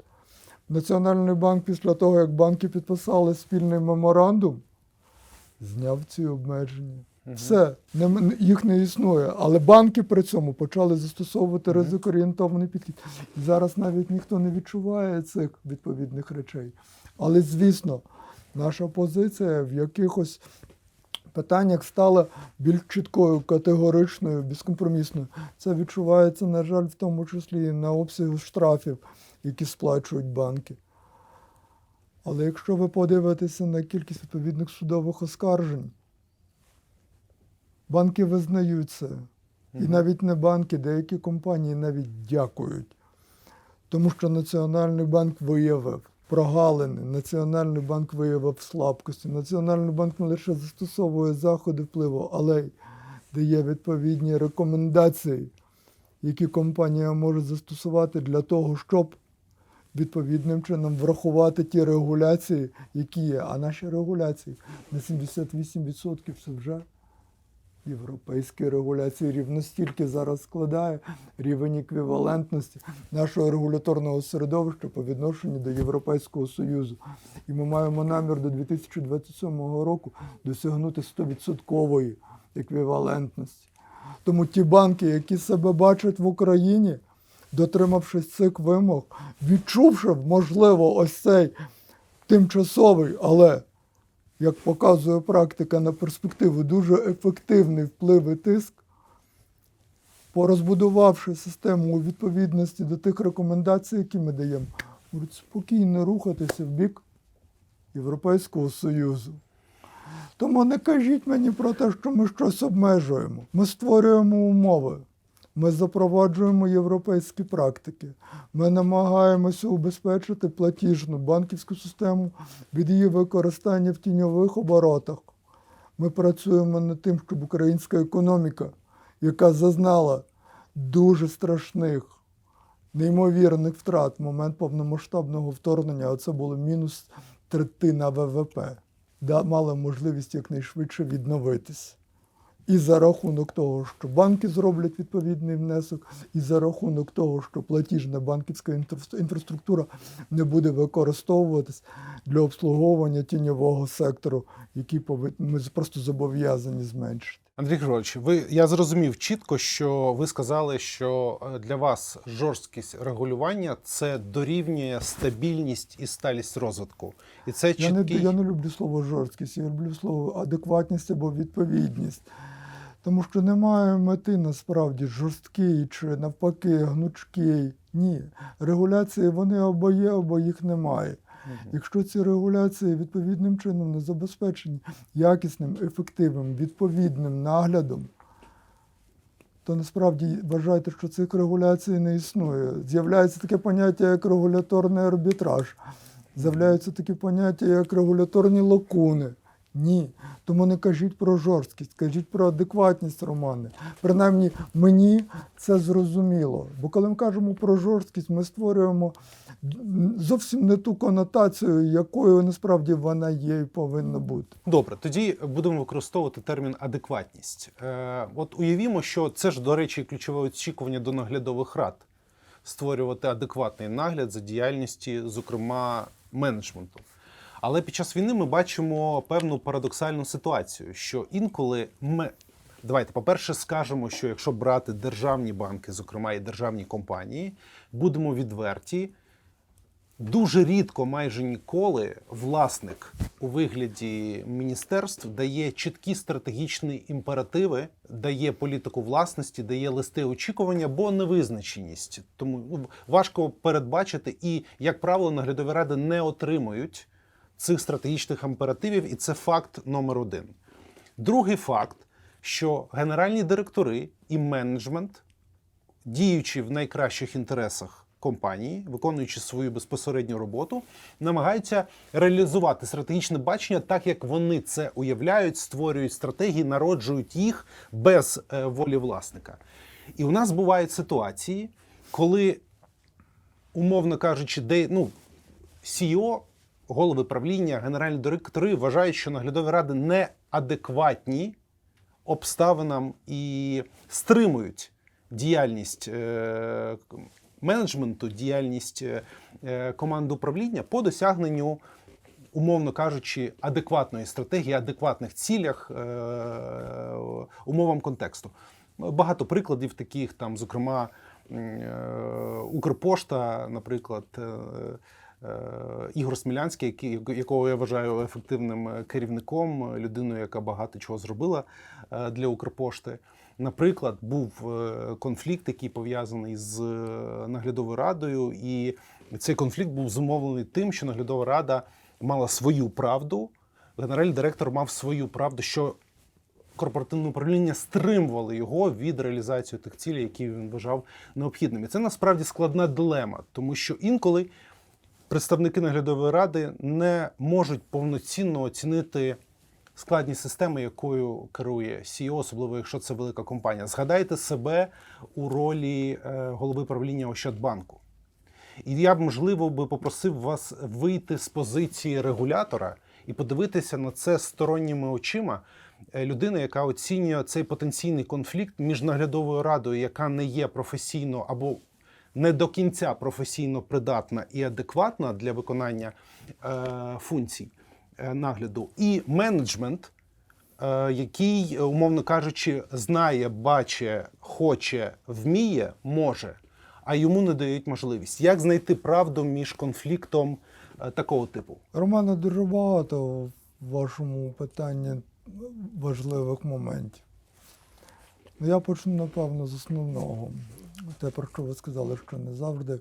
Національний банк після того, як банки підписали спільний меморандум, зняв ці обмеження. Все, їх не існує. Але банки при цьому почали застосовувати ризикоорієнтований підхід. І зараз навіть ніхто не відчуває цих відповідних речей. Але, звісно, наша позиція в якихось питаннях стала більш чіткою, категоричною, безкомпромісною. Це відчувається, на жаль, в тому числі і на обсягу штрафів, які сплачують банки. Але якщо ви подивитеся на кількість відповідних судових оскаржень, банки визнають це. І навіть не банки, деякі компанії навіть дякують. Тому що Національний банк виявив прогалини, Національний банк виявив слабкості. Національний банк не лише застосовує заходи впливу, але й дає відповідні рекомендації, які компанія може застосувати для того, щоб відповідним чином врахувати ті регуляції, які є. А наші регуляції на 78% це вже європейські регуляції. Рівно стільки зараз складає рівень еквівалентності нашого регуляторного середовища по відношенню до Європейського Союзу. І ми маємо намір до 2027 року досягнути 100% еквівалентності. Тому ті банки, які себе бачать в Україні, дотримавшись цих вимог, відчувши, можливо, ось цей тимчасовий, але, як показує практика на перспективу, дуже ефективний вплив і тиск, порозбудувавши систему у відповідності до тих рекомендацій, які ми даємо, можуть спокійно рухатися в бік Європейського Союзу. Тому не кажіть мені про те, що ми щось обмежуємо. Ми створюємо умови. Ми запроваджуємо європейські практики. Ми намагаємося убезпечити платіжну банківську систему від її використання в тіньових оборотах. Ми працюємо над тим, щоб українська економіка, яка зазнала дуже страшних, неймовірних втрат в момент повномасштабного вторгнення, а це було мінус третина ВВП, мала можливість якнайшвидше відновитись. І за рахунок того, що банки зроблять відповідний внесок, і за рахунок того, що платіжна банківська інфраструктура не буде використовуватись для обслуговування тіньового сектору, який ми просто зобов'язані зменшити. Андрій Григорович, я зрозумів чітко, що ви сказали, що для вас жорсткість регулювання – це дорівнює стабільність і сталість розвитку. І це чіткий... Я не люблю слово жорсткість, я люблю слово адекватність або відповідність. Тому що немає мети насправді жорсткий чи навпаки гнучкий. Ні. Регуляції вони або є, або їх немає. Якщо ці регуляції відповідним чином не забезпечені якісним, ефективним, відповідним наглядом, то насправді вважайте, що цих регуляцій не існує. З'являється таке поняття, як регуляторний арбітраж. З'являються такі поняття, як регуляторні лакуни. Ні. Тому не кажіть про жорсткість, кажіть про адекватність, Романе. Принаймні, мені це зрозуміло. Бо коли ми кажемо про жорсткість, ми створюємо зовсім не ту конотацію, якою насправді вона є і повинна бути. Добре, тоді будемо використовувати термін адекватність. От уявімо, що це ж, до речі, ключове очікування до наглядових рад. Створювати адекватний нагляд за діяльністю, зокрема, менеджменту. Але під час війни ми бачимо певну парадоксальну ситуацію, що інколи давайте, по-перше, скажемо, що якщо брати державні банки, зокрема і державні компанії, будемо відверті, дуже рідко, майже ніколи, власник у вигляді міністерств дає чіткі стратегічні імперативи, дає політику власності, дає листи очікування, бо невизначеність. Тому важко передбачити і, як правило, наглядові ради не отримують цих стратегічних імперативів, і це факт номер один. Другий факт, що генеральні директори і менеджмент, діючи в найкращих інтересах компанії, виконуючи свою безпосередню роботу, намагаються реалізувати стратегічне бачення так, як вони це уявляють, створюють стратегії, народжують їх без волі власника. І у нас бувають ситуації, коли, умовно кажучи, CEO, голови правління, генеральні директори вважають, що наглядові ради неадекватні обставинам і стримують діяльність менеджменту, діяльність команди управління по досягненню, умовно кажучи, адекватної стратегії, адекватних цілях, умовам контексту. Багато прикладів таких, там, зокрема, Укрпошта, наприклад, Ігор Смілянський, якого я вважаю ефективним керівником, людиною, яка багато чого зробила для Укрпошти. Наприклад, був конфлікт, який пов'язаний з наглядовою радою, і цей конфлікт був зумовлений тим, що наглядова рада мала свою правду, генеральний директор мав свою правду, що корпоративне управління стримували його від реалізації тих цілей, які він вважав необхідними. Це насправді складна дилема, тому що інколи представники наглядової ради не можуть повноцінно оцінити складність системи, якою керує CEO, особливо якщо це велика компанія. Згадайте себе у ролі голови правління Ощадбанку. І я б, можливо, попросив вас вийти з позиції регулятора і подивитися на це сторонніми очима людини, яка оцінює цей потенційний конфлікт між наглядовою радою, яка не є професійно або не до кінця професійно придатна і адекватна для виконання функцій нагляду, і менеджмент, який, умовно кажучи, знає, бачить, хоче, вміє, може, а йому не дають можливість. Як знайти правду між конфліктом такого типу? Романе, дуже багато в вашому питанні важливих моментів. Я почну, напевно, з основного. Те, про що ви сказали, що не завжди,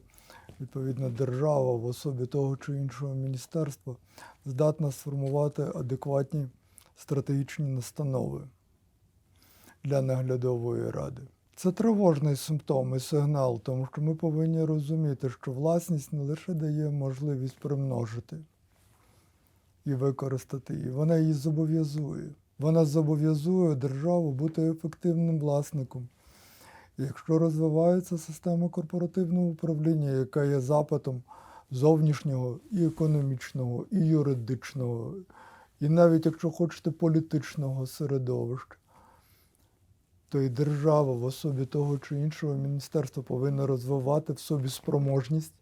відповідно, держава в особі того чи іншого міністерства здатна сформувати адекватні стратегічні настанови для наглядової ради. Це тривожний симптом і сигнал, тому що ми повинні розуміти, що власність не лише дає можливість примножити і використати її, вона її зобов'язує. Вона зобов'язує державу бути ефективним власником. І якщо розвивається система корпоративного управління, яка є запитом зовнішнього і економічного, і юридичного, і навіть, якщо хочете, політичного середовища, то і держава в особі того чи іншого міністерства повинна розвивати в собі спроможність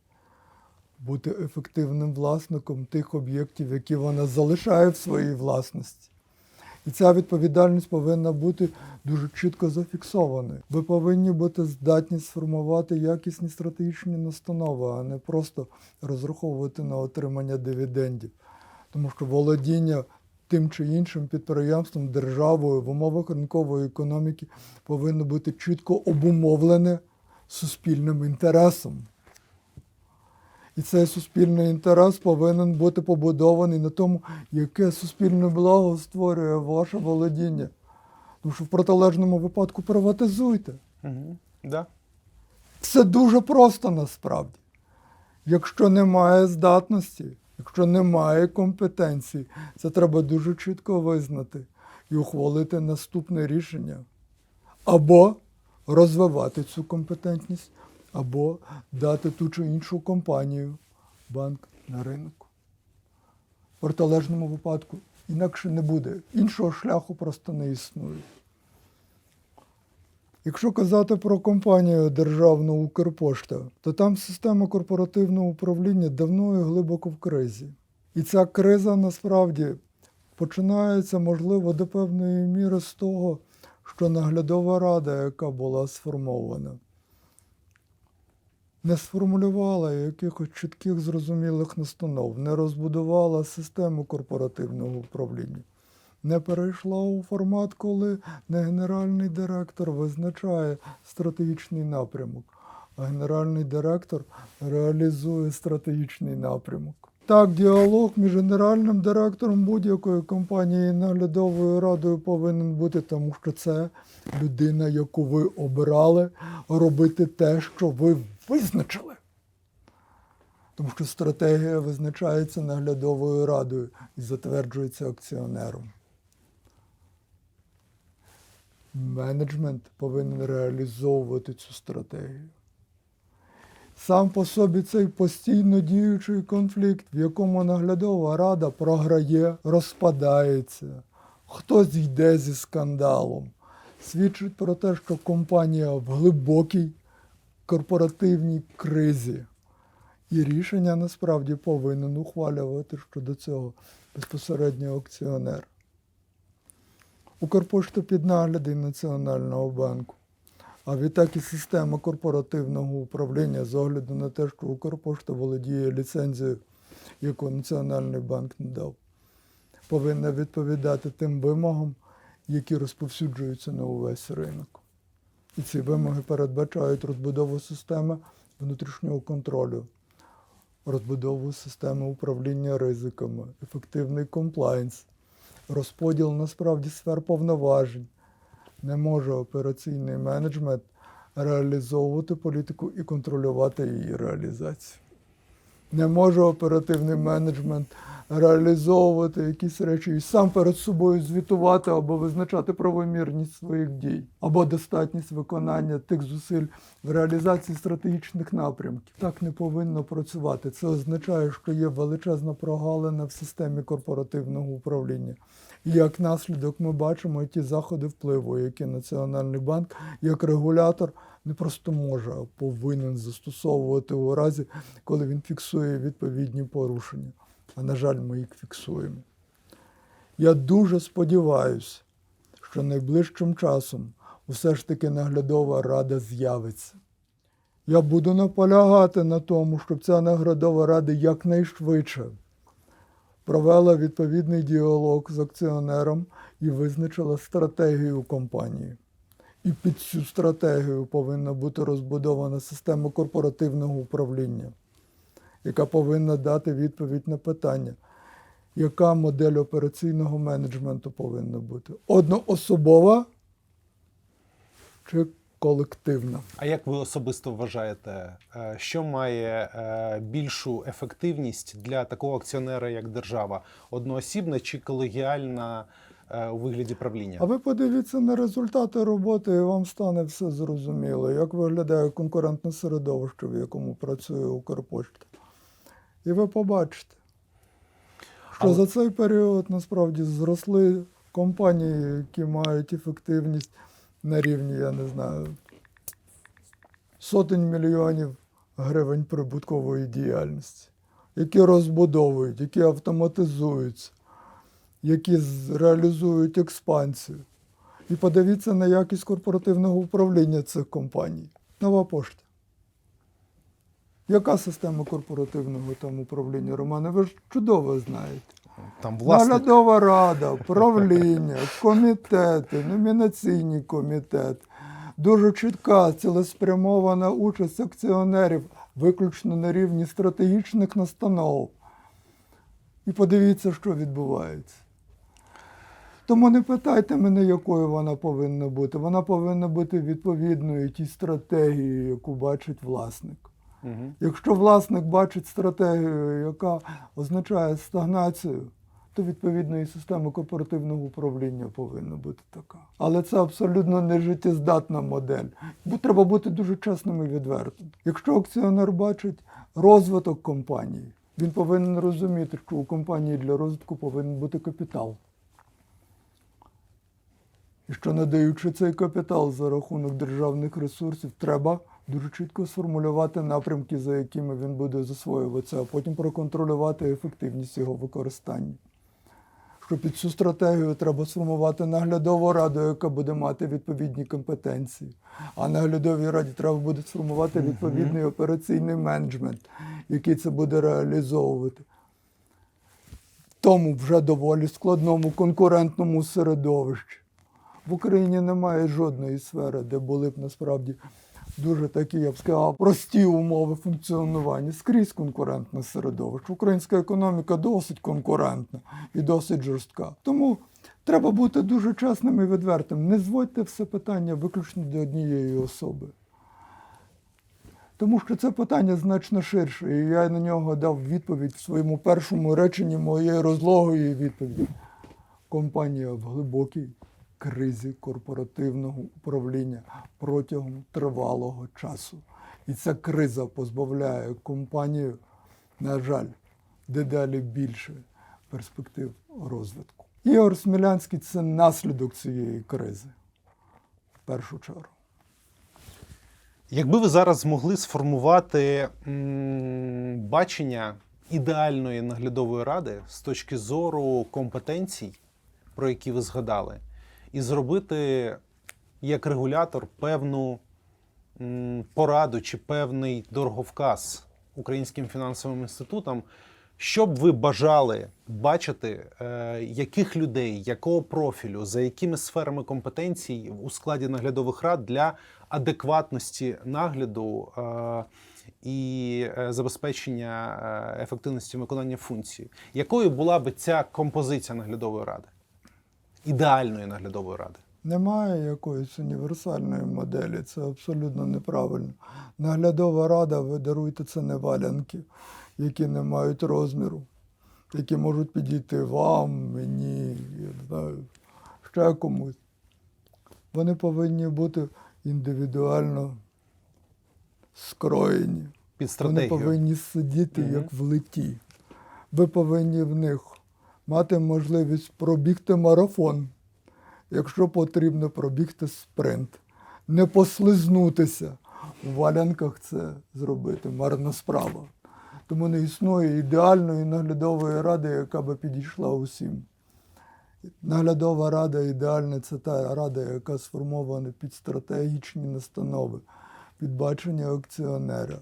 бути ефективним власником тих об'єктів, які вона залишає в своїй власності. І ця відповідальність повинна бути дуже чітко зафіксованою. Ви повинні бути здатні сформувати якісні стратегічні настанови, а не просто розраховувати на отримання дивідендів. Тому що володіння тим чи іншим підприємством, державою в умовах ринкової економіки повинно бути чітко обумовлене суспільним інтересом. І цей суспільний інтерес повинен бути побудований на тому, яке суспільне благо створює ваше володіння. Тому що в протилежному випадку приватизуйте. Да. Все дуже просто насправді. Якщо немає здатності, якщо немає компетенції, це треба дуже чітко визнати і ухвалити наступне рішення. Або розвивати цю компетентність, або дати ту чи іншу компанію, банк на ринок. В протилежному випадку інакше не буде. Іншого шляху просто не існує. Якщо казати про компанію державну Укрпошта, то там система корпоративного управління давно і глибоко в кризі. І ця криза насправді починається, можливо, до певної міри з того, що наглядова рада, яка була сформована, не сформулювала якихось чітких зрозумілих настанов, не розбудувала систему корпоративного управління, не перейшла у формат, коли не генеральний директор визначає стратегічний напрямок, а генеральний директор реалізує стратегічний напрямок. Так, діалог між генеральним директором будь-якої компанії і наглядовою радою повинен бути, тому що це людина, яку ви обирали робити те, що ви визначили. Тому що стратегія визначається наглядовою радою і затверджується акціонером. Менеджмент повинен реалізовувати цю стратегію. Сам по собі цей постійно діючий конфлікт, в якому наглядова рада програє, розпадається, хтось йде зі скандалом, свідчить про те, що компанія в глибокій корпоративній кризі. І рішення насправді повинен ухвалювати щодо цього безпосередньо акціонер. Укрпошта під наглядом Національного банку. А відтак і система корпоративного управління з огляду на те, що Укрпошта володіє ліцензією, яку Національний банк не дав, повинна відповідати тим вимогам, які розповсюджуються на увесь ринок. І ці вимоги передбачають розбудову системи внутрішнього контролю, розбудову системи управління ризиками, ефективний комплаєнс, розподіл насправді сфер повноважень. Не може операційний менеджмент реалізовувати політику і контролювати її реалізацію. Не може оперативний менеджмент реалізовувати якісь речі і сам перед собою звітувати або визначати правомірність своїх дій, або достатність виконання тих зусиль в реалізації стратегічних напрямків. Так не повинно працювати. Це означає, що є величезна прогалина в системі корпоративного управління. І як наслідок ми бачимо ті заходи впливу, які Національний банк як регулятор не просто може, а повинен застосовувати у разі, коли він фіксує відповідні порушення. А на жаль, ми їх фіксуємо. Я дуже сподіваюся, що найближчим часом все ж таки наглядова рада з'явиться. Я буду наполягати на тому, щоб ця наглядова рада якнайшвидше провела відповідний діалог з акціонером і визначила стратегію компанії. І під цю стратегію повинна бути розбудована система корпоративного управління, яка повинна дати відповідь на питання, яка модель операційного менеджменту повинна бути. Одноособова чи колективна? А як ви особисто вважаєте, що має більшу ефективність для такого акціонера, як держава? Одноосібна чи колегіальна у вигляді правління? А ви подивіться на результати роботи, і вам стане все зрозуміло, як виглядає конкурентне середовище, в якому працює Укрпошта. І ви побачите, що за цей період насправді зросли компанії, які мають ефективність на рівні, я не знаю, сотень мільйонів гривень прибуткової діяльності, які розбудовують, які автоматизуються, які реалізують експансію. І подивіться на якість корпоративного управління цих компаній. Нова пошта. Яка система корпоративного там управління, Романе? Ви ж чудово знаєте. Там власник... Наглядова рада, правління, комітети, номінаційні комітети. Дуже чітка, цілеспрямована участь акціонерів виключно на рівні стратегічних настанов. І подивіться, що відбувається. Тому не питайте мене, якою вона повинна бути. Вона повинна бути відповідною тій стратегії, яку бачить власник. Угу. Якщо власник бачить стратегію, яка означає стагнацію, то відповідно і система корпоративного управління повинна бути така. Але це абсолютно не життєздатна модель. Бо треба бути дуже чесним і відвертим. Якщо акціонер бачить розвиток компанії, він повинен розуміти, що у компанії для розвитку повинен бути капітал. І що, надаючи цей капітал за рахунок державних ресурсів, треба дуже чітко сформулювати напрямки, за якими він буде засвоюватися, а потім проконтролювати ефективність його використання. Що під цю стратегію треба сформувати наглядову раду, яка буде мати відповідні компетенції. А наглядовій раді треба буде сформувати відповідний операційний менеджмент, який це буде реалізовувати. В тому вже доволі складному конкурентному середовищі. В Україні немає жодної сфери, де були б насправді дуже такі, я б сказав, прості умови функціонування. Скрізь конкурентне середовище. Українська економіка досить конкурентна і досить жорстка. Тому треба бути дуже чесним і відвертим. Не зводьте все питання виключно до однієї особи. Тому що це питання значно ширше, і я на нього дав відповідь в своєму першому реченні моєї розлогої відповіді. Компанія в глибокій кризі корпоративного управління протягом тривалого часу. І ця криза позбавляє компанію, на жаль, дедалі більше перспектив розвитку. Ігор Смілянський – це наслідок цієї кризи, в першу чергу. Якби ви зараз змогли сформувати бачення ідеальної наглядової ради з точки зору компетенцій, про які ви згадали, і зробити як регулятор певну пораду чи певний дороговказ українським фінансовим інститутам, що б ви бажали бачити, яких людей, якого профілю, за якими сферами компетенцій у складі наглядових рад для адекватності нагляду і забезпечення ефективності виконання функцій? Якою була б ця композиція наглядової ради? ідеальної наглядової ради? Немає якоїсь універсальної моделі, це абсолютно неправильно. Наглядова рада, ви даруйте, це не валянки, які не мають розміру, які можуть підійти вам, мені, я не знаю, ще комусь. Вони повинні бути індивідуально скроєні. Під Вони стратегію? повинні сидіти як влиті. Ви повинні в них мати можливість пробігти марафон, якщо потрібно пробігти спринт. Не послизнутися. У валянках це зробити марна справа. Тому не існує ідеальної наглядової ради, яка би підійшла усім. Наглядова рада ідеальна – це та рада, яка сформована під стратегічні настанови, під бачення акціонера.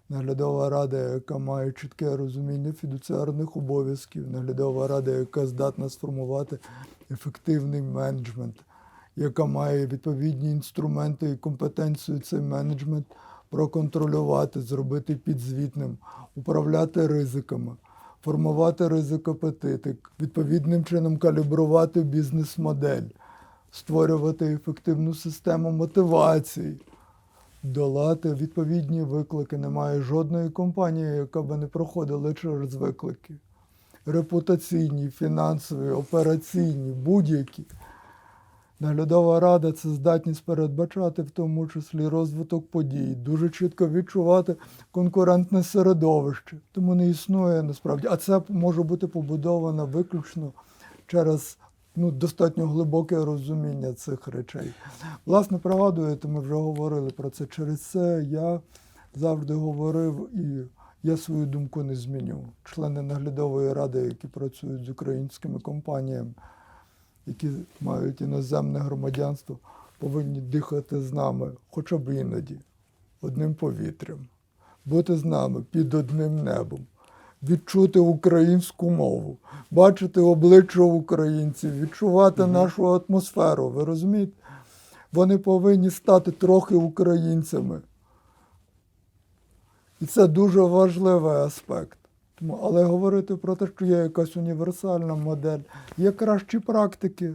Наглядова рада, яка має чітке розуміння фідуціарних обов'язків, наглядова рада, яка здатна сформувати ефективний менеджмент, яка має відповідні інструменти і компетенцію цей менеджмент проконтролювати, зробити підзвітним, управляти ризиками, формувати ризик-апетити, відповідним чином калібрувати бізнес-модель, створювати ефективну систему мотивації, долати відповідні виклики. Немає жодної компанії, яка би не проходила через виклики. Репутаційні, фінансові, операційні, будь-які. Наглядова рада – це здатність передбачати в тому числі розвиток подій, дуже чітко відчувати конкурентне середовище. Тому не існує насправді. А це може бути побудовано виключно через достатньо глибоке розуміння цих речей. Власне, пригадуєте, ми вже говорили про це. Через це я завжди говорив, і я свою думку не зміню. Члени наглядової ради, які працюють з українськими компаніями, які мають іноземне громадянство, повинні дихати з нами хоча б іноді одним повітрям, бути з нами під одним небом, відчути українську мову, бачити обличчя українців, відчувати нашу атмосферу. Ви розумієте? Вони повинні стати трохи українцями. І це дуже важливий аспект. Але говорити про те, що є якась універсальна модель, є кращі практики.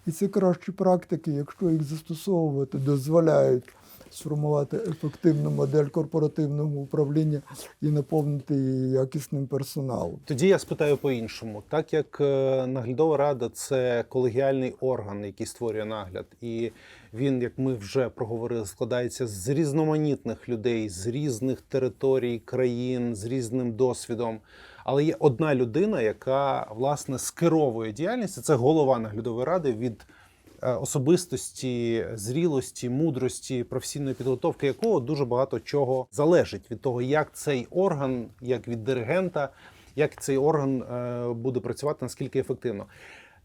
І ці кращі практики, якщо їх застосовувати, дозволяють сформувати ефективну модель корпоративного управління і наповнити її якісним персоналом. Тоді я спитаю по-іншому. Так як наглядова рада – це колегіальний орган, який створює нагляд, і він, як ми вже проговорили, складається з різноманітних людей, з різних територій, країн, з різним досвідом. Але є одна людина, яка, власне, скеровує діяльність, і це голова наглядової ради, від особистості, зрілості, мудрості, професійної підготовки якого дуже багато чого залежить від того, як цей орган, як від диригента, як цей орган буде працювати, наскільки ефективно.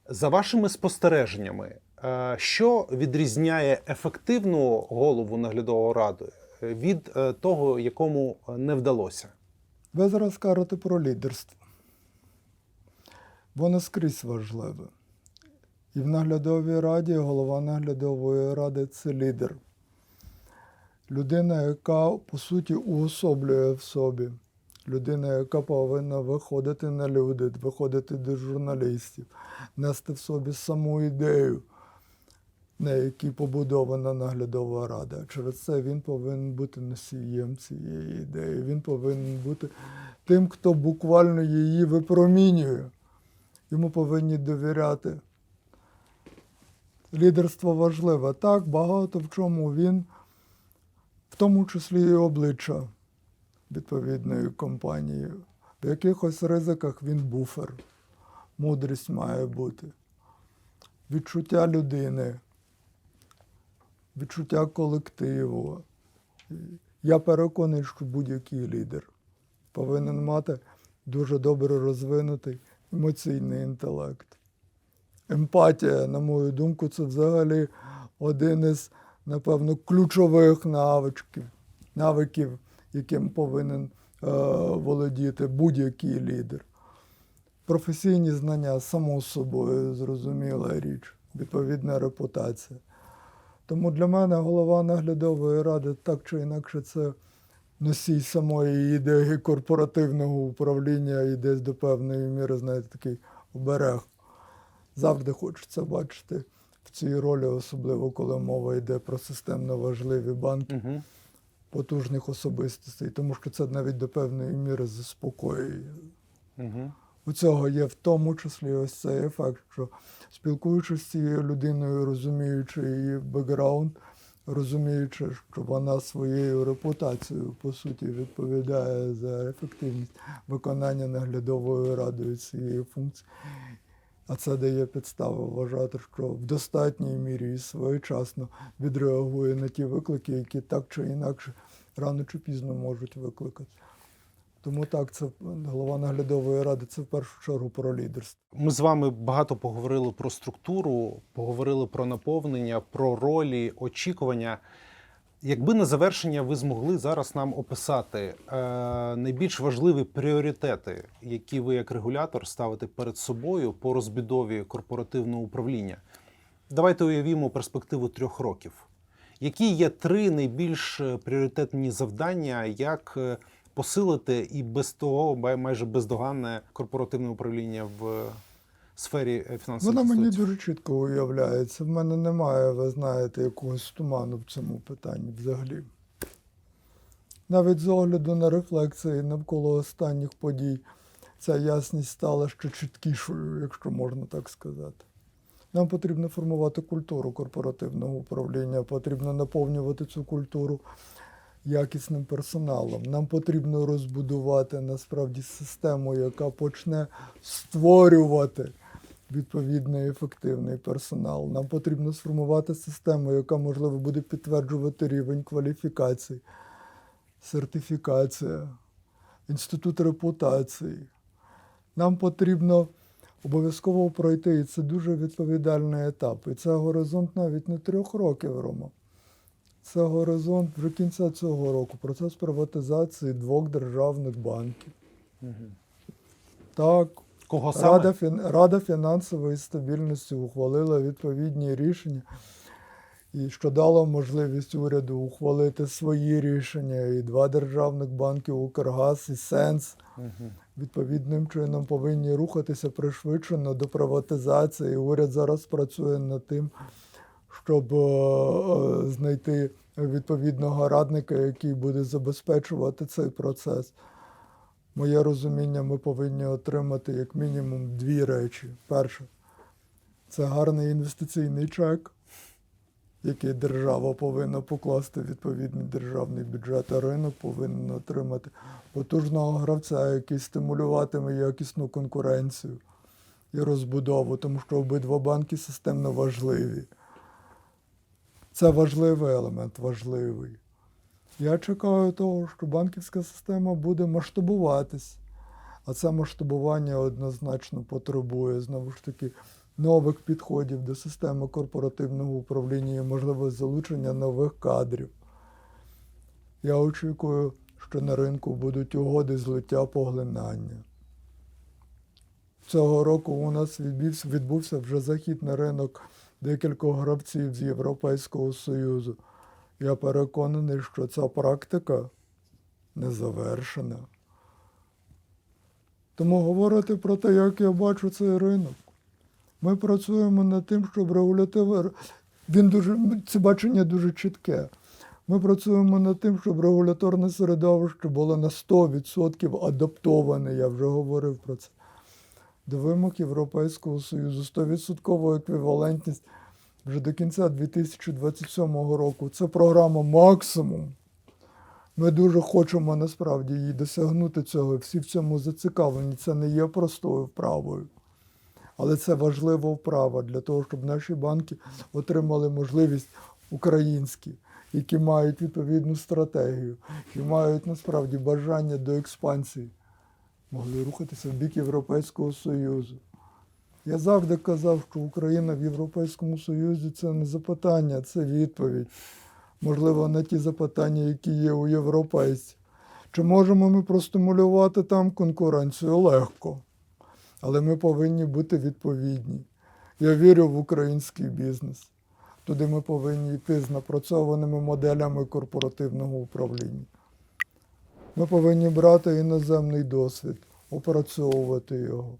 За вашими спостереженнями, що відрізняє ефективну голову наглядової ради від того, якому не вдалося? Ви зараз кажете про лідерство. Воно скрізь важливе. І в наглядовій раді, голова наглядової ради – це лідер. Людина, яка, по суті, уособлює в собі. Людина, яка повинна виходити на люди, виходити до журналістів, нести в собі саму ідею, на якій побудована наглядова рада. Через це він повинен бути носієм цієї ідеї. Він повинен бути тим, хто буквально її випромінює. Йому повинні довіряти. Лідерство важливе. Так, багато в чому він, в тому числі і обличчя відповідної компанії. В якихось ризиках він буфер. Мудрість має бути. Відчуття людини, відчуття колективу. Я переконаний, що будь-який лідер повинен мати дуже добре розвинутий емоційний інтелект. Емпатія, на мою думку, це взагалі один із, напевно, ключових навиків, яким повинен володіти будь-який лідер. Професійні знання, само собою, зрозуміла річ, відповідна репутація. Тому для мене голова наглядової ради так чи інакше це носій самої ідеї корпоративного управління і десь до певної міри, знаєте, такий оберег. завжди хочеться бачити в цій ролі, особливо коли мова йде про системно важливі банки, Угу. потужних особистостей, тому що це навіть до певної міри заспокоює. Угу. У цього є в тому числі ось цей ефект, що спілкуючись з цією людиною, розуміючи її бекграунд, розуміючи, що вона своєю репутацією, по суті, відповідає за ефективність виконання наглядовою радою цієї функції. А це дає підставу вважати, що в достатній мірі і своєчасно відреагує на ті виклики, які так чи інакше рано чи пізно можуть викликати. Тому так, це голова наглядової ради, це в першу чергу про лідерство. Ми з вами багато поговорили про структуру, поговорили про наповнення, про ролі, очікування. Якби на завершення ви змогли зараз нам описати найбільш важливі пріоритети, які ви як регулятор ставите перед собою по розбудові корпоративного управління. Давайте уявімо перспективу 3 років. Які є 3 найбільш пріоритетні завдання, як посилити і без того майже бездоганне корпоративне управління в сфері фінансових Вона мені інституцій? дуже чітко уявляється. В мене немає, ви знаєте, якогось туману в цьому питанні взагалі. Навіть з огляду на рефлексії навколо останніх подій, ця ясність стала ще чіткішою, якщо можна так сказати. Нам потрібно формувати культуру корпоративного управління, потрібно наповнювати цю культуру якісним персоналом. Нам потрібно розбудувати насправді систему, яка почне створювати відповідний ефективний персонал. Нам потрібно сформувати систему, яка, можливо, буде підтверджувати рівень кваліфікації, сертифікація, інститут репутації. Нам потрібно обов'язково пройти, і це дуже відповідальний етап. І це горизонт навіть не 3 років, Рома. Це горизонт вже кінця цього року. Процес приватизації 2 державних банків. Угу. Так, Кого саме? Рада фінансової стабільності ухвалила відповідні рішення, і що дало можливість уряду ухвалити свої рішення. І 2 державних банки «Укргаз» і «Сенс» відповідним чином повинні рухатися пришвидшено до приватизації. Уряд зараз працює над тим, щоб знайти відповідного радника, який буде забезпечувати цей процес. Моє розуміння, ми повинні отримати як мінімум 2 речі. Перше – це гарний інвестиційний чек, який держава повинна покласти в відповідний державний бюджет, а ринок повинен отримати потужного гравця, який стимулюватиме якісну конкуренцію і розбудову, тому що обидва банки системно важливі. Це важливий елемент, важливий. Я чекаю того, що банківська система буде масштабуватись, а це масштабування однозначно потребує, знову ж таки, нових підходів до системи корпоративного управління і, можливо, залучення нових кадрів. Я очікую, що на ринку будуть угоди злиття-поглинання. Цього року у нас відбувся вже захід на ринок декількох гравців з Європейського Союзу. Я переконаний, що ця практика не завершена. Тому говорити про те, як я бачу цей ринок. Ми працюємо над тим, щоб це бачення дуже чітке. Ми працюємо над тим, щоб регуляторне середовище було на 100% адаптоване, я вже говорив про це, до вимог Європейського Союзу. 100% еквівалентність вже до кінця 2027 року. Це програма максимум. Ми дуже хочемо насправді її досягнути цього. Всі в цьому зацікавлені. Це не є простою вправою. Але це важлива вправа для того, щоб наші банки отримали можливість українські, які мають відповідну стратегію і мають насправді бажання до експансії, могли рухатися в бік Європейського Союзу. Я завжди казав, що Україна в Європейському Союзі – це не запитання, це відповідь. Можливо, на ті запитання, які є у європейців. Чи можемо ми простимулювати там конкуренцію? Легко. Але ми повинні бути відповідні. Я вірю в український бізнес. Туди ми повинні йти з напрацьованими моделями корпоративного управління. Ми повинні брати іноземний досвід, опрацьовувати його.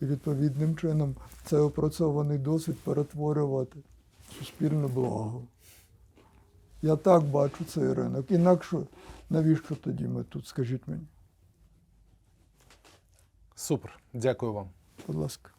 і відповідним чином цей опрацьований досвід перетворювати в суспільне благо. Я так бачу цей ринок. Інакше навіщо тоді ми тут, скажіть мені? Супер. Дякую вам. Будь ласка.